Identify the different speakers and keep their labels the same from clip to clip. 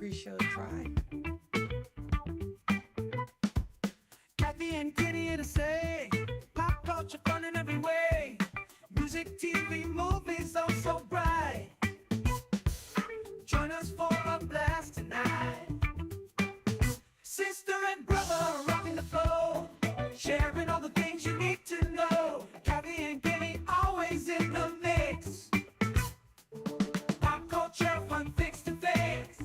Speaker 1: pre-show try.
Speaker 2: Kathy and Kenny here to say, pop culture fun in every way. Music, TV, movies, oh so bright. Join us for a blast tonight. Sister and brother rocking the flow, sharing all the things you need to know. Kathy and Kenny always in the mix. Pop culture fun fix to fix.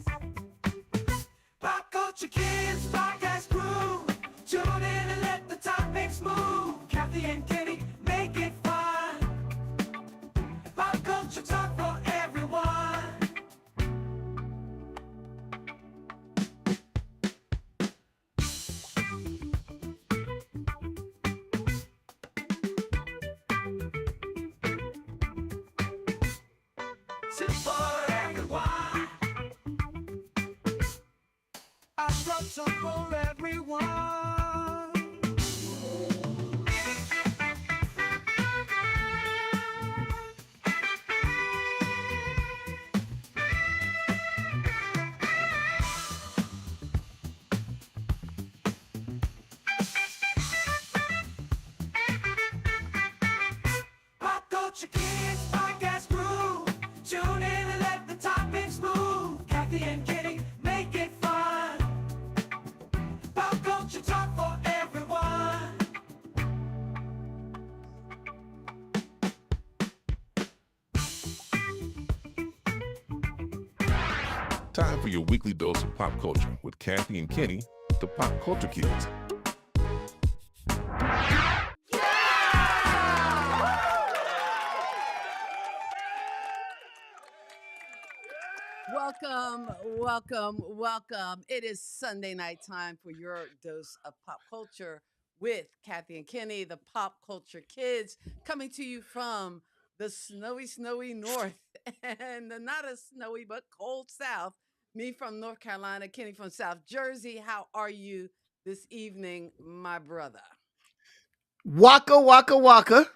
Speaker 2: Pop Culture Kids podcast crew. Tune in and let the topics move. Kathy and Kenny make it fun. Pop culture talk for everyone. Sit for everyone. I brought some for everyone. Pop Culture Kids podcast crew. Tune in and let the topics move. Kathy and Kenny make it fun. Pop culture talk for everyone.
Speaker 3: Time for your weekly dose of pop culture with Kathy and Kenny, the Pop Culture Kids.
Speaker 1: Welcome. It is Sunday night time for your dose of pop culture with Kathy and Kenny, the Pop Culture Kids, coming to you from the snowy north and the not as snowy but cold south. Me from North Carolina, Kenny from South Jersey. How are you this evening, my brother?
Speaker 4: Waka.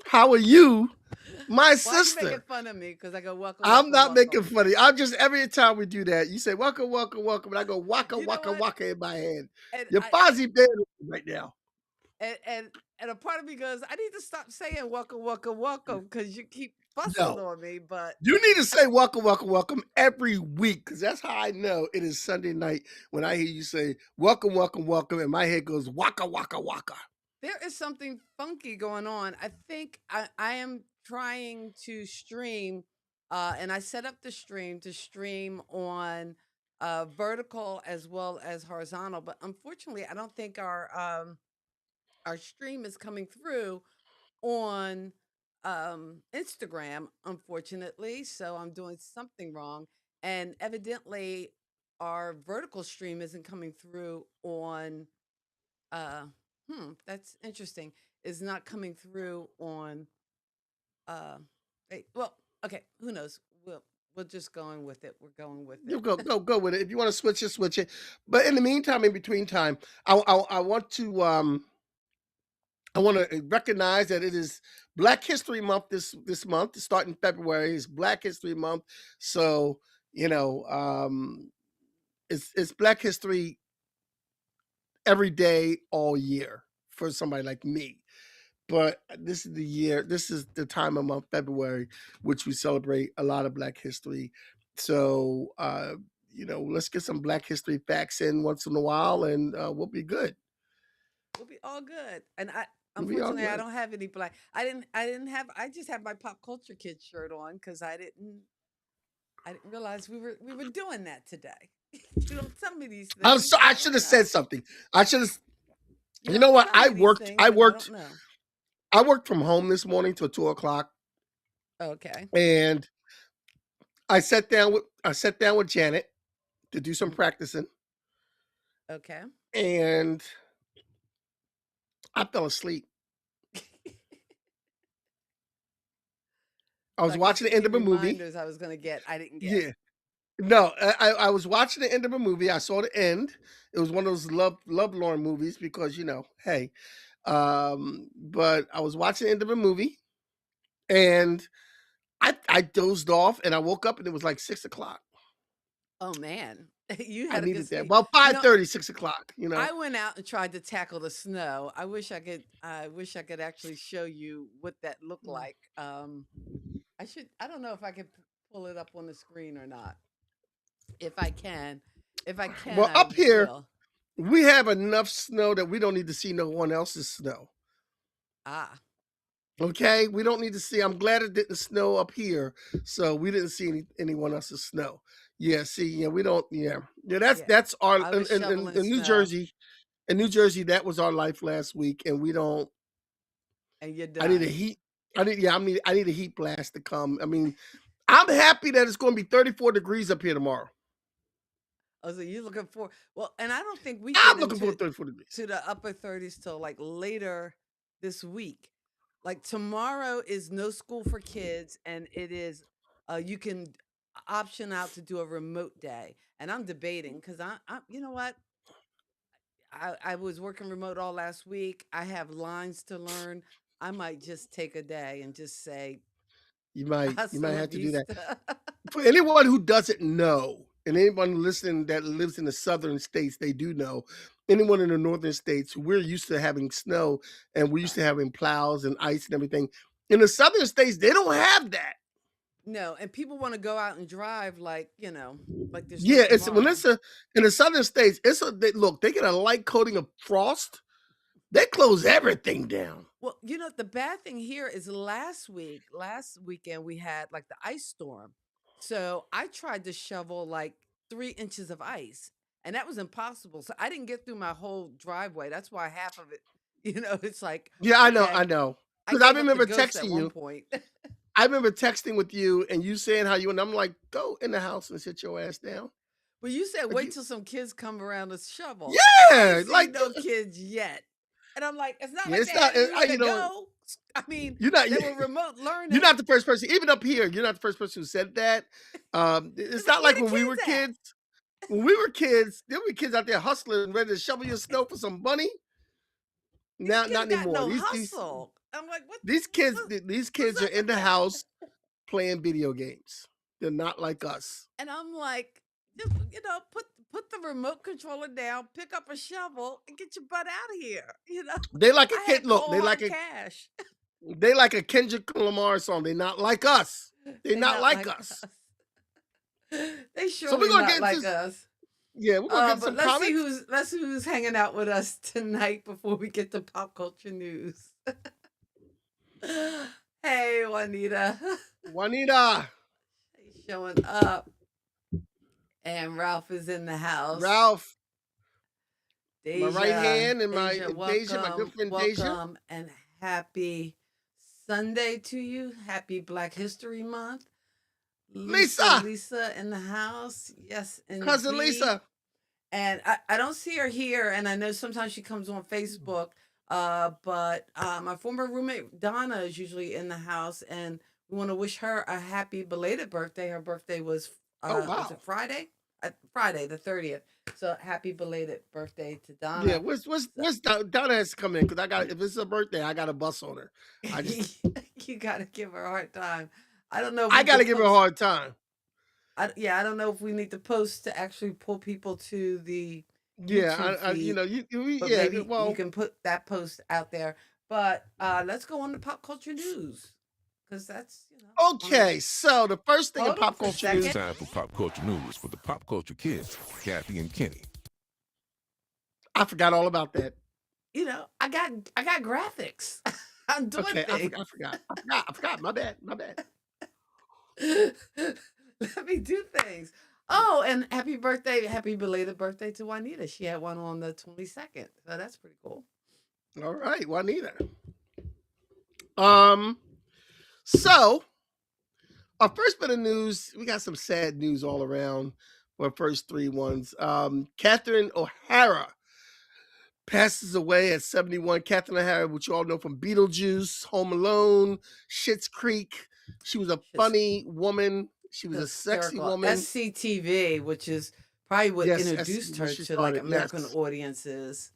Speaker 4: How are you, my
Speaker 1: Why are you
Speaker 4: sister?
Speaker 1: making fun of me? Because I go welcome.
Speaker 4: I'm not making fun of you. I'm just every time we do that, you say welcome, and I go waka
Speaker 1: You know what?
Speaker 4: waka in my head.
Speaker 1: And
Speaker 4: You're
Speaker 1: I,
Speaker 4: Fozzie Bear right now.
Speaker 1: and a part of me goes, I need to stop saying welcome because you keep fussing
Speaker 4: No.
Speaker 1: on me. But
Speaker 4: You need to say welcome every week because that's how I know it is Sunday night when I hear you say welcome, and my head goes waka.
Speaker 1: there is something funky going on. I think I am trying to stream, and I set up the stream to stream on vertical as well as horizontal. But unfortunately, I don't think our stream is coming through on Instagram, unfortunately. So I'm doing something wrong. And evidently, our vertical stream isn't coming through on, uh, that's interesting, is not coming through on, uh, well, okay, who knows? We're just going with it. We're going with
Speaker 4: You
Speaker 1: it.
Speaker 4: go with it. If you want to switch it. But in the meantime, in between time, I want to recognize that it is Black History Month this month. Starting February is Black History Month, so you know it's Black History every day, all year for somebody like me. But this is the year. This is the time of month February, which we celebrate a lot of Black History. So let's get some Black History facts in once in a while, and we'll be good.
Speaker 1: We'll be all good. And
Speaker 4: We'll be all
Speaker 1: unfortunately, I
Speaker 4: good.
Speaker 1: don't have any black. I just have my Pop Culture Kids shirt on because I didn't realize we were doing that today. You don't tell me these things.
Speaker 4: I
Speaker 1: I
Speaker 4: should
Speaker 1: don't
Speaker 4: have
Speaker 1: know.
Speaker 4: said something. I should have.
Speaker 1: You
Speaker 4: You know
Speaker 1: don't
Speaker 4: what?
Speaker 1: tell me these things, and I don't know.
Speaker 4: I worked from home this morning till 2 o'clock,
Speaker 1: Okay.
Speaker 4: and I sat down with Janet to do some
Speaker 1: Mhm.
Speaker 4: practicing,
Speaker 1: Okay.
Speaker 4: and I fell asleep. I
Speaker 1: So
Speaker 4: was
Speaker 1: I guess
Speaker 4: watching the end
Speaker 1: any
Speaker 4: of a movie.
Speaker 1: reminders I was gonna get, I didn't get.
Speaker 4: Yeah, no, I was watching the end of a movie. I saw the end. It was one of those love lorn movies because hey, but I was watching the end of a movie, and I dozed off, and I woke up, and it was like 6 o'clock.
Speaker 1: Oh man, you
Speaker 4: I
Speaker 1: had a good
Speaker 4: needed that.
Speaker 1: sleep.
Speaker 4: Well,
Speaker 1: You know,
Speaker 4: 5:30, 6 o'clock.
Speaker 1: I went out and tried to tackle the snow. I wish I could. I wish I could actually show you what that looked like. I should. I don't know if I could pull it up on the screen or not. If I can, if I can,
Speaker 4: Well,
Speaker 1: I
Speaker 4: up here
Speaker 1: will.
Speaker 4: we have enough snow that we don't need to see no one else's snow.
Speaker 1: Ah,
Speaker 4: Okay, we don't need to see. I'm glad it didn't snow up here, so we didn't see anyone else's snow. Yeah, see, yeah, we don't. Yeah, yeah. That's
Speaker 1: yeah.
Speaker 4: that's our
Speaker 1: I was shoveling
Speaker 4: in New
Speaker 1: snow,
Speaker 4: Jersey. In New Jersey, that was our life last week, and we don't.
Speaker 1: and you're
Speaker 4: I need a
Speaker 1: done.
Speaker 4: heat. I need. Yeah, I need a heat blast to come. I mean, I'm happy that it's going to be 34 degrees up here tomorrow.
Speaker 1: Oh, so you're looking for well, and I don't think we
Speaker 4: I'm
Speaker 1: get
Speaker 4: looking for
Speaker 1: into
Speaker 4: 34 degrees.
Speaker 1: to the upper 30s till like later this week. Like tomorrow is no school for kids, and it is you can option out to do a remote day. And I'm debating because I you know what, I was working remote all last week. I have lines to learn. I might just take a day and just say
Speaker 4: You
Speaker 1: hasta
Speaker 4: might
Speaker 1: la
Speaker 4: have to do that.
Speaker 1: vista.
Speaker 4: For anyone who doesn't know, and anyone listening that lives in the southern states, they do know. Anyone in the northern states, we're used to having snow and we're used to
Speaker 1: Right.
Speaker 4: having plows and ice and everything. In the southern states, they don't have that.
Speaker 1: No, and people want to go out and drive like, like there's no
Speaker 4: Yeah, it's when
Speaker 1: tomorrow.
Speaker 4: it's a in the southern states, look, they get a light coating of frost, they close everything down.
Speaker 1: Well, the bad thing here is last weekend, we had like the ice storm. So I tried to shovel like 3 inches of ice, and that was impossible. So I didn't get through my whole driveway. That's why half of it, it's like,
Speaker 4: Yeah, I
Speaker 1: okay,
Speaker 4: know.
Speaker 1: I
Speaker 4: Because I
Speaker 1: gave up the
Speaker 4: remember
Speaker 1: ghost at
Speaker 4: texting
Speaker 1: one
Speaker 4: you.
Speaker 1: point.
Speaker 4: I remember texting with you and you saying how you and I'm like, go in the house and sit your ass down.
Speaker 1: But you said,
Speaker 4: Like
Speaker 1: wait
Speaker 4: you,
Speaker 1: till some kids come around to shovel. I ain't
Speaker 4: yeah,
Speaker 1: seen
Speaker 4: like
Speaker 1: no kids yet. And I'm like, it's not
Speaker 4: yeah,
Speaker 1: like
Speaker 4: it's
Speaker 1: they
Speaker 4: not
Speaker 1: had anywhere to
Speaker 4: you know,
Speaker 1: go. I mean,
Speaker 4: you're not
Speaker 1: they were remote
Speaker 4: you're
Speaker 1: learning.
Speaker 4: not the first person. Even up here, you're not the first person who said that.
Speaker 1: It's
Speaker 4: It's
Speaker 1: like,
Speaker 4: not
Speaker 1: where
Speaker 4: like
Speaker 1: the
Speaker 4: when we were
Speaker 1: kids at?
Speaker 4: kids. When we were kids, there were kids out there hustling, ready to shovel your snow for some money.
Speaker 1: These
Speaker 4: Now,
Speaker 1: kids
Speaker 4: not
Speaker 1: got
Speaker 4: anymore.
Speaker 1: no hustle. I'm like,
Speaker 4: These
Speaker 1: what's
Speaker 4: kids are
Speaker 1: up
Speaker 4: in
Speaker 1: with
Speaker 4: the
Speaker 1: that?
Speaker 4: house playing video games. They're not like us.
Speaker 1: And I'm like, just, put the remote controller down, pick up a shovel, and get your butt out of here.
Speaker 4: They like a
Speaker 1: I
Speaker 4: kid.
Speaker 1: had
Speaker 4: Look,
Speaker 1: cold hard cash.
Speaker 4: they like a Kendrick Lamar song. They're not like us. They're
Speaker 1: They
Speaker 4: not
Speaker 1: not
Speaker 4: like
Speaker 1: like
Speaker 4: us.
Speaker 1: us. They
Speaker 4: So we're
Speaker 1: surely
Speaker 4: gonna
Speaker 1: not
Speaker 4: get into
Speaker 1: like us.
Speaker 4: yeah, we're gonna get into
Speaker 1: But
Speaker 4: some comics.
Speaker 1: let's see who's hanging out with us tonight before we get to pop culture news. Hey, Juanita.
Speaker 4: Juanita,
Speaker 1: She's showing up. And Ralph is in the house.
Speaker 4: Ralph, my right
Speaker 1: Deja,
Speaker 4: hand, and my
Speaker 1: Deja,
Speaker 4: Deja, my good
Speaker 1: welcome,
Speaker 4: friend Deja.
Speaker 1: welcome, and happy Sunday to you. Happy Black History Month.
Speaker 4: Lisa,
Speaker 1: Lisa in the house. Yes,
Speaker 4: cousin
Speaker 1: indeed.
Speaker 4: Lisa.
Speaker 1: And I don't see her here, and I know sometimes she comes on Facebook. But my former roommate Donna is usually in the house, and we want to wish her a happy belated birthday. Her birthday was
Speaker 4: Oh
Speaker 1: was
Speaker 4: wow.
Speaker 1: it Friday? Friday the 30th. So happy belated birthday to
Speaker 4: Yeah,
Speaker 1: Donna.
Speaker 4: where's Donna has to come in because I got if it's her birthday, I got a bus on her. I just
Speaker 1: You gotta give her a hard time. I don't know if
Speaker 4: I
Speaker 1: we
Speaker 4: gotta
Speaker 1: could
Speaker 4: give her a
Speaker 1: post.
Speaker 4: hard time.
Speaker 1: I don't know if we need to post to actually pull people to the
Speaker 4: Yeah,
Speaker 1: YouTube
Speaker 4: you
Speaker 1: feed,
Speaker 4: know,
Speaker 1: but
Speaker 4: yeah,
Speaker 1: maybe you
Speaker 4: well,
Speaker 1: can put that post out there. But let's go on to pop culture news because that's on the.
Speaker 4: okay. So the first thing in
Speaker 1: Hold on
Speaker 4: pop
Speaker 1: for a
Speaker 4: culture
Speaker 3: It's
Speaker 1: second.
Speaker 4: news.
Speaker 3: time for pop culture news with the Pop Culture Kids, Kathy and Kenny.
Speaker 4: I forgot all about that.
Speaker 1: I got graphics. I'm doing
Speaker 4: Okay,
Speaker 1: things.
Speaker 4: I forgot. My bad. My bad.
Speaker 1: Let me do things. Oh, and happy belated birthday to Juanita. She had one on the 22nd, so that's pretty cool.
Speaker 4: All right, Juanita. Um, so our first bit of news, we got some sad news all around for our first three ones. Catherine O'Hara passes away at 71. Catherine O'Hara, which you all know from Beetlejuice, Home Alone, Schitt's Creek. She was a
Speaker 1: She's
Speaker 4: funny woman. She was a sexy
Speaker 1: hysterical.
Speaker 4: woman.
Speaker 1: SCTV, which is probably what
Speaker 4: Yes,
Speaker 1: introduced
Speaker 4: when
Speaker 1: her
Speaker 4: she
Speaker 1: to like
Speaker 4: started.
Speaker 1: American
Speaker 4: Yes,
Speaker 1: audiences,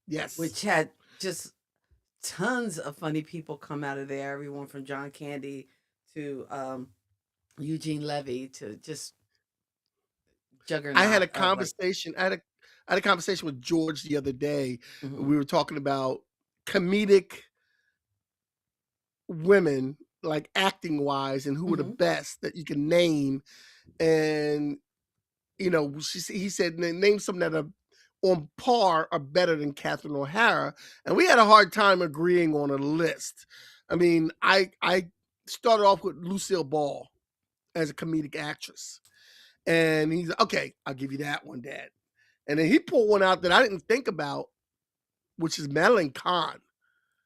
Speaker 4: yes.
Speaker 1: which had just tons of funny people come out of there. Everyone from John Candy to Eugene Levy to just
Speaker 4: I had
Speaker 1: juggernaut
Speaker 4: a
Speaker 1: of like.
Speaker 4: conversation. I had a conversation with George the other day.
Speaker 1: Mhm.
Speaker 4: We were talking about comedic women, like acting wise, and who were the
Speaker 1: Mhm.
Speaker 4: best that you can name. And he said, Name some that are on par or better than Catherine O'Hara." And we had a hard time agreeing on a list. I mean, I started off with Lucille Ball as a comedic actress. And he's like, "Okay, I'll give you that one, Dad." And then he pulled one out that I didn't think about, which is Madeline Kahn,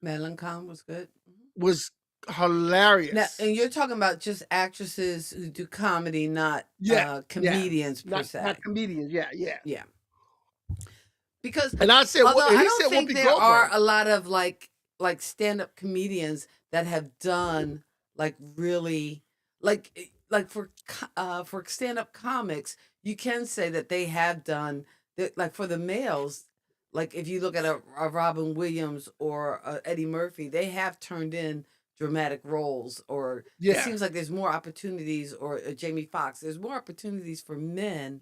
Speaker 1: Madeline Kahn was good.
Speaker 4: was
Speaker 1: Now,
Speaker 4: hilarious.
Speaker 1: and you're talking about just actresses who do comedy, not
Speaker 4: Yeah, yeah.
Speaker 1: comedians per
Speaker 4: Not
Speaker 1: se.
Speaker 4: comedians. Yeah, yeah.
Speaker 1: Yeah, because
Speaker 4: And I said,
Speaker 1: although
Speaker 4: and
Speaker 1: I
Speaker 4: he
Speaker 1: don't
Speaker 4: said
Speaker 1: think
Speaker 4: Whoopi
Speaker 1: there are
Speaker 4: Goldberg.
Speaker 1: a lot of like stand-up comedians that have done like really like for stand-up comics, you can say that they have done that, like for the males, like if you look at a Robin Williams or Eddie Murphy, they have turned in dramatic roles, or it
Speaker 4: Yeah,
Speaker 1: seems like there's more opportunities, or Jamie Foxx, there's more opportunities for men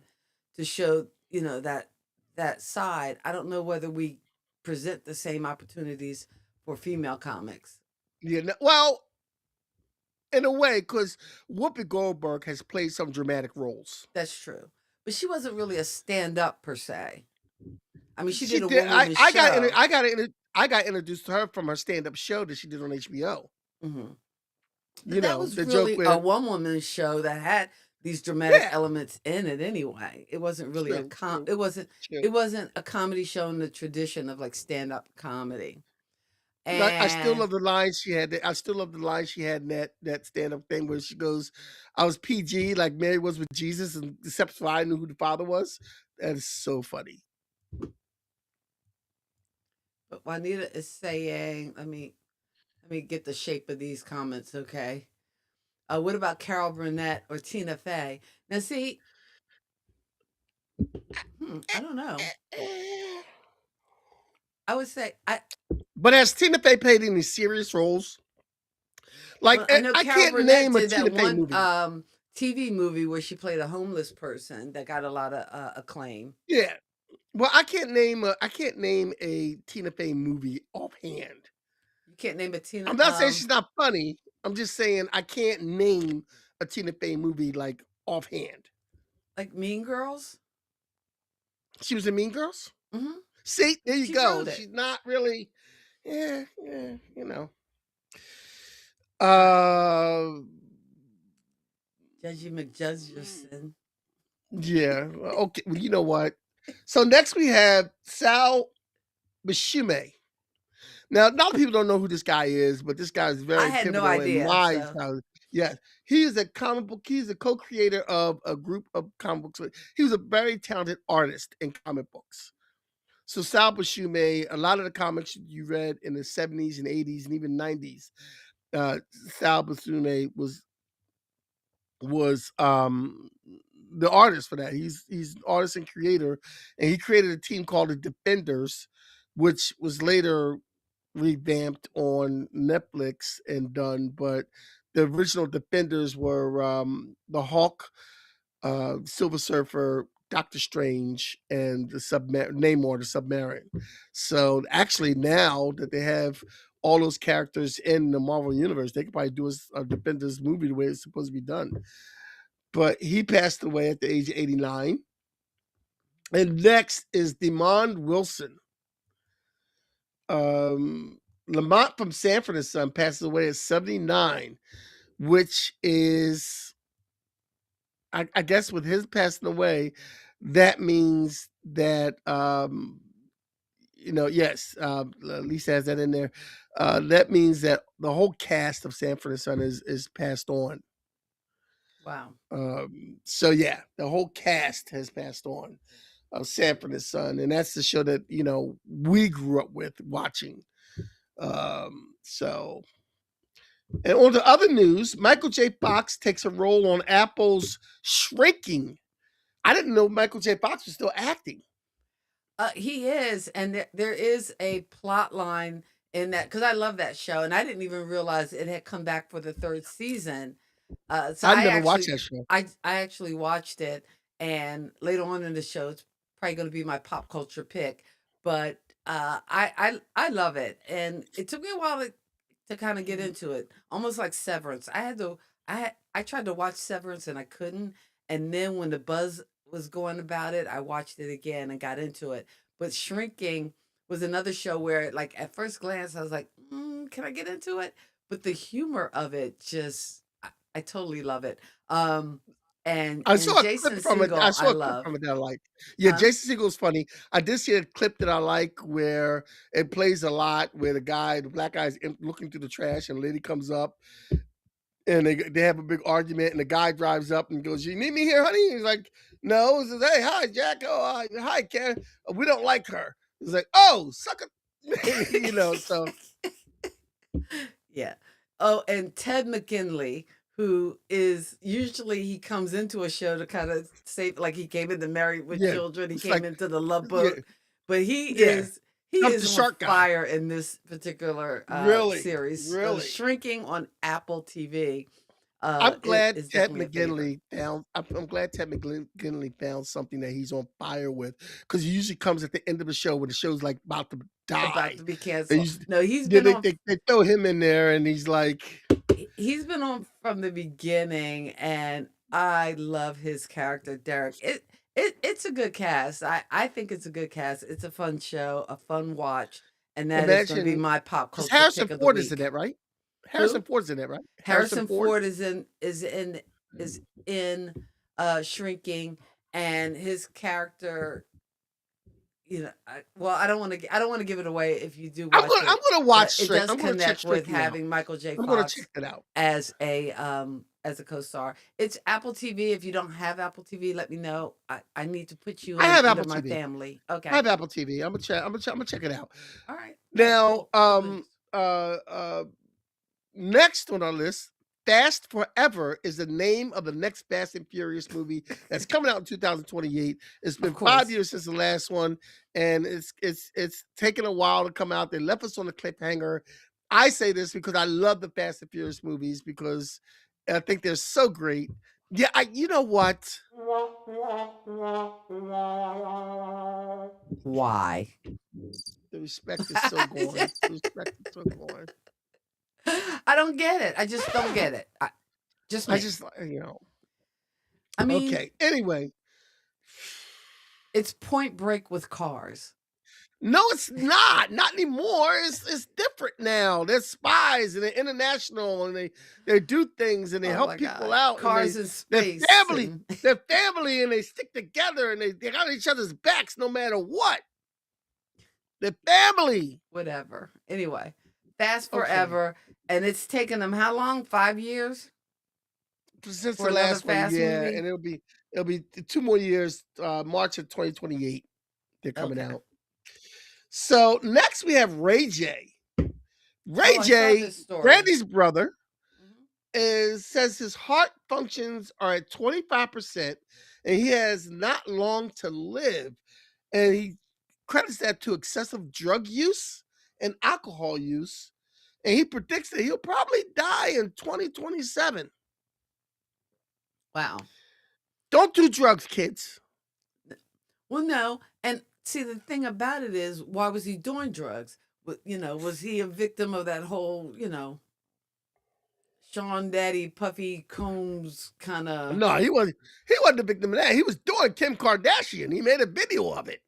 Speaker 1: to show, that side. I don't know whether we present the same opportunities for female comics.
Speaker 4: yeah. Well, in a way, because Whoopi Goldberg has played some dramatic roles.
Speaker 1: That's true. But she wasn't really a stand up per se. I mean, she
Speaker 4: She
Speaker 1: did a
Speaker 4: did.
Speaker 1: one woman show.
Speaker 4: I got introduced to her from her stand up show that she did on HBO.
Speaker 1: Hmm.
Speaker 4: You
Speaker 1: But that
Speaker 4: know
Speaker 1: was
Speaker 4: the joke
Speaker 1: really a
Speaker 4: where,
Speaker 1: one woman show that had these dramatic
Speaker 4: yeah,
Speaker 1: elements in it anyway. It wasn't really
Speaker 4: true, true,
Speaker 1: it wasn't
Speaker 4: true.
Speaker 1: it wasn't a comedy show in the tradition of like stand up comedy.
Speaker 4: I still
Speaker 1: And
Speaker 4: love the line she had. I still love the line she had in that stand up thing where she goes, "I was PG like Mary was with Jesus, and except for I knew who the Father was." That is so funny.
Speaker 1: but Juanita is saying, let me get the shape of these comments, okay? What about Carol Burnett or Tina Fey? Now, see, I don't know. I would say
Speaker 4: But has Tina Fey played any serious roles? Like
Speaker 1: well, I know
Speaker 4: I
Speaker 1: Carol
Speaker 4: can't
Speaker 1: Burnett
Speaker 4: name a
Speaker 1: did that
Speaker 4: Tina Fey
Speaker 1: one
Speaker 4: movie.
Speaker 1: TV movie where she played a homeless person that got a lot of acclaim.
Speaker 4: Yeah. Well, I can't name a Tina Fey movie offhand.
Speaker 1: You can't name a Tina
Speaker 4: I'm not saying she's not funny. I'm just saying I can't name a Tina Fey movie like offhand.
Speaker 1: like Mean Girls.
Speaker 4: She was in Mean Girls.
Speaker 1: Hmm.
Speaker 4: See, there you
Speaker 1: She
Speaker 4: go.
Speaker 1: wrote it.
Speaker 4: She's not really. Yeah, yeah,
Speaker 1: Uh,
Speaker 4: Uh,
Speaker 1: Judgy McJudgerson.
Speaker 4: yeah. Okay. Well, you know what? So next we have Sal Busceme. Now, a lot of people don't know who this guy is, but this guy is
Speaker 1: I
Speaker 4: very
Speaker 1: had no
Speaker 4: pivotal in
Speaker 1: idea.
Speaker 4: my
Speaker 1: So
Speaker 4: childhood. Yes, he is a comic book. He's a co-creator of a group of comic books. He was a very talented artist in comic books. So Sal Busceme, a lot of the comics you read in the 70s and 80s and even 90s, uh, Sal Busceme was the artist for that. He's an artist and creator, and he created a team called the Defenders, which was later revamped on Netflix and done. But the original Defenders were the Hawk, Silver Surfer, Doctor Strange, and the Namor, the Submarine. So actually, now that they have all those characters in the Marvel universe, they could probably do a Defenders movie the way it's supposed to be done. But he passed away at the age of 89. And next is Demond Wilson. Lamont from Sanford and Son passes away at 79, which is, I guess, with his passing away, that means that, yes, Lisa has that in there. That means that the whole cast of Sanford and Son is passed on.
Speaker 1: wow.
Speaker 4: So yeah, the whole cast has passed on of Sanford and Son, and that's the show that we grew up with watching. So, and on to other news, Michael J. Fox takes a role on Apple's Shrinking. I didn't know Michael J. Fox was still acting.
Speaker 1: He is, and there is a plot line in that, because I love that show, and I didn't even realize it had come back for the third season. So
Speaker 4: I never watched that show.
Speaker 1: I actually watched it, and later on in the show, it's probably going to be my pop culture pick. But I love it, and it took me a while to kind of get into it, almost like Severance. I tried to watch Severance and I couldn't, and then when the buzz was going about it, I watched it again and got into it. But Shrinking was another show where, like, at first glance, I was like, can I get into it? But the humor of it just, I totally love it.
Speaker 4: I
Speaker 1: And
Speaker 4: saw a clip
Speaker 1: Jason
Speaker 4: from it. I
Speaker 1: Segel, I
Speaker 4: saw a clip
Speaker 1: love.
Speaker 4: from it that I like. Yeah,
Speaker 1: Huh?
Speaker 4: Jason Segel's funny. I did see a clip that I like where it plays a lot where the black guy is looking through the trash and a lady comes up and they have a big argument and the guy drives up and goes, "You need me here, honey?" He's like, "No." He says, "Hey, hi, Jack. Oh, hi, Ken. We don't like her." He's like, "Oh, suck it." So
Speaker 1: Yeah. Oh, and Ted McKinley, who is usually he comes into a show to kind of say, like, he came into Married with
Speaker 4: yeah,
Speaker 1: Children, he
Speaker 4: it's
Speaker 1: came
Speaker 4: like,
Speaker 1: into The Love
Speaker 4: yeah,
Speaker 1: Boat, but
Speaker 4: yeah.
Speaker 1: he
Speaker 4: Jump the
Speaker 1: is on
Speaker 4: shark guy.
Speaker 1: fire in this particular
Speaker 4: Really,
Speaker 1: series.
Speaker 4: really.
Speaker 1: Shrinking on Apple TV
Speaker 4: I'm glad
Speaker 1: is
Speaker 4: Ted
Speaker 1: definitely a favorite.
Speaker 4: McGinley found. I'm glad Ted McGinley found something that he's on fire with, because he usually comes at the end of the show when the show's like about to
Speaker 1: About
Speaker 4: die.
Speaker 1: to be
Speaker 4: They
Speaker 1: canceled.
Speaker 4: usually,
Speaker 1: No, he's
Speaker 4: yeah,
Speaker 1: been
Speaker 4: they,
Speaker 1: on
Speaker 4: they they throw him in there, and he's like,
Speaker 1: he's been on from the beginning, and I love his character, Derek. It's a good cast. I think it's a good cast. It's a fun show, a fun watch, and that is going to be
Speaker 4: imagine,
Speaker 1: my pop
Speaker 4: because
Speaker 1: culture
Speaker 4: Harrison
Speaker 1: pick of the
Speaker 4: Ford is in
Speaker 1: week.
Speaker 4: that, right? Harrison
Speaker 1: Who?
Speaker 4: Ford's in that, right? Harrison
Speaker 1: Harrison
Speaker 4: Ford.
Speaker 1: Ford is in Shrinking, and his character. Well, I don't want to give it away if you do watch
Speaker 4: I'm
Speaker 1: it,
Speaker 4: gonna watch
Speaker 1: but it
Speaker 4: Shrink.
Speaker 1: does
Speaker 4: I'm gonna check
Speaker 1: connect with
Speaker 4: Shrinking out.
Speaker 1: having Michael J.
Speaker 4: I'm gonna check
Speaker 1: Fox
Speaker 4: that out.
Speaker 1: as a co-star. It's Apple TV. If you don't have Apple TV, let me know. I need to put you
Speaker 4: I
Speaker 1: in
Speaker 4: have
Speaker 1: under
Speaker 4: Apple
Speaker 1: my
Speaker 4: TV.
Speaker 1: family.
Speaker 4: I
Speaker 1: Okay.
Speaker 4: have Apple TV. I'm gonna check it out.
Speaker 1: All right. All right.
Speaker 4: Now,
Speaker 1: Cool. Cool beans.
Speaker 4: uh, uh, next on our list, Fast Forever is the name of the next Fast and Furious movie that's coming out in 2028. It's
Speaker 1: Of
Speaker 4: been 5
Speaker 1: course.
Speaker 4: years since the last one, and it's taken a while to come out. They left us on a cliffhanger. I say this because I love the Fast and Furious movies because I think they're so great. Yeah, you know what?
Speaker 1: Why?
Speaker 4: The respect is so gone. The respect is so gone.
Speaker 1: I don't get it. I just don't get it. Just
Speaker 4: I
Speaker 1: me.
Speaker 4: just,
Speaker 1: I mean,
Speaker 4: okay. Anyway,
Speaker 1: it's Point Break with cars.
Speaker 4: no, it's not. Not anymore. It's different now. They're spies and they're international and they do things and they
Speaker 1: Oh
Speaker 4: help
Speaker 1: my
Speaker 4: people
Speaker 1: God.
Speaker 4: out and
Speaker 1: Cars in
Speaker 4: they're
Speaker 1: space
Speaker 4: family.
Speaker 1: and
Speaker 4: They're family and they stick together and they got each other's backs no matter what. They're family.
Speaker 1: whatever. Anyway, Fast
Speaker 4: Okay.
Speaker 1: Forever, and it's taken them how long? 5 years
Speaker 4: Since
Speaker 1: for
Speaker 4: the
Speaker 1: another
Speaker 4: last one,
Speaker 1: Fast
Speaker 4: yeah,
Speaker 1: movie.
Speaker 4: and it'll be 2 more years. March of 2028, they're coming
Speaker 1: Okay.
Speaker 4: out. So next we have Ray J. Ray
Speaker 1: Oh, I saw
Speaker 4: J,
Speaker 1: this story.
Speaker 4: Brandy's brother,
Speaker 1: Mhm.
Speaker 4: says his heart functions are at 25% and he has not long to live. And he credits that to excessive drug use and alcohol use. And he predicts that he'll probably die in 2027.
Speaker 1: Wow.
Speaker 4: Don't do drugs, kids.
Speaker 1: Well, no, and see the thing about it is, why was he doing drugs? Was he a victim of that whole, Sean Daddy Puffy Combs kind of?
Speaker 4: No, he wasn't the victim of that. He was doing Kim Kardashian. He made a video of it.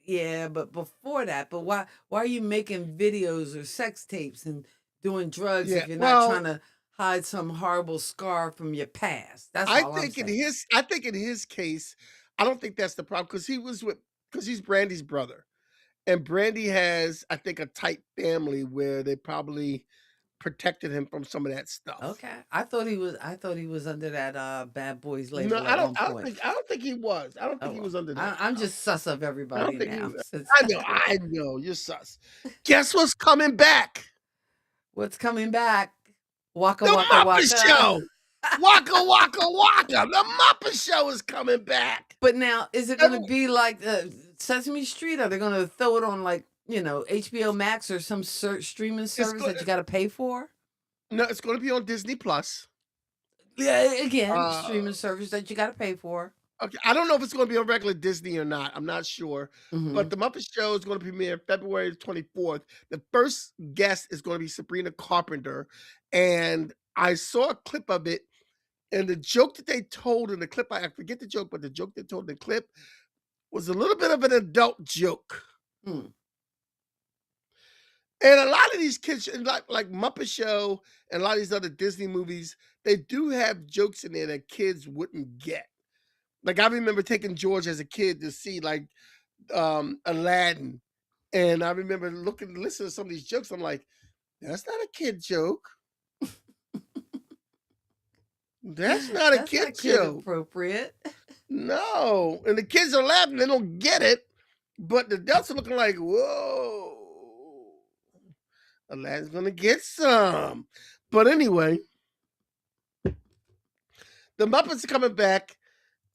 Speaker 1: Yeah, but before that, but why are you making videos or sex tapes and doing drugs
Speaker 4: Yeah.
Speaker 1: if you're not trying
Speaker 4: Well,
Speaker 1: to hide some horrible scar from your past? That's
Speaker 4: I
Speaker 1: all I'm
Speaker 4: think in
Speaker 1: saying.
Speaker 4: his I think in his case, I don't think that's the problem because he's Brandy's brother. And Brandy has, I think, a tight family where they probably protected him from some of that stuff.
Speaker 1: Okay. I thought he was under that Bad Boys
Speaker 4: No,
Speaker 1: label at one point.
Speaker 4: I don't think he was. I don't
Speaker 1: Oh
Speaker 4: think he was
Speaker 1: well.
Speaker 4: under that
Speaker 1: I'm
Speaker 4: stuff.
Speaker 1: just sus of
Speaker 4: I don't
Speaker 1: everybody
Speaker 4: think he
Speaker 1: now
Speaker 4: was.
Speaker 1: since
Speaker 4: I know, you're sus. Guess what's coming back?
Speaker 1: what's coming back? Waka
Speaker 4: The
Speaker 1: waka
Speaker 4: Muppet
Speaker 1: waka.
Speaker 4: Show. Waka waka waka. The Muppet Show is coming back.
Speaker 1: But now, is it going to
Speaker 4: Every-
Speaker 1: be like Sesame Street? Are they going to throw it on like HBO Max or some streaming
Speaker 4: It's
Speaker 1: service
Speaker 4: good.
Speaker 1: that you got to pay for?
Speaker 4: No, it's going to be on Disney Plus.
Speaker 1: Yeah, again,
Speaker 4: Uh,
Speaker 1: streaming service that you got to pay for.
Speaker 4: Okay, I don't know if it's gonna be on regular Disney or not, I'm not sure, but
Speaker 1: Mhm.
Speaker 4: The Muppet Show is gonna premiere February 24th. The first guest is gonna be Sabrina Carpenter, and I saw a clip of it, and the joke that they told in the clip, I forget the joke, but the joke they told in the clip was a little bit of an adult joke.
Speaker 1: Mm.
Speaker 4: And a lot of these kids, like Muppet Show and a lot of these other Disney movies, they do have jokes in there that kids wouldn't get. Like I remember taking George as a kid to see like Aladdin, and I remember listening to some of these jokes. I'm like, that's not a kid joke. That's not a
Speaker 1: That's
Speaker 4: kid
Speaker 1: not kid
Speaker 4: joke.
Speaker 1: appropriate.
Speaker 4: No, and the kids are laughing. They don't get it, but the adults are looking like, whoa, Aladdin's gonna get some. But anyway, the Muppets are coming back.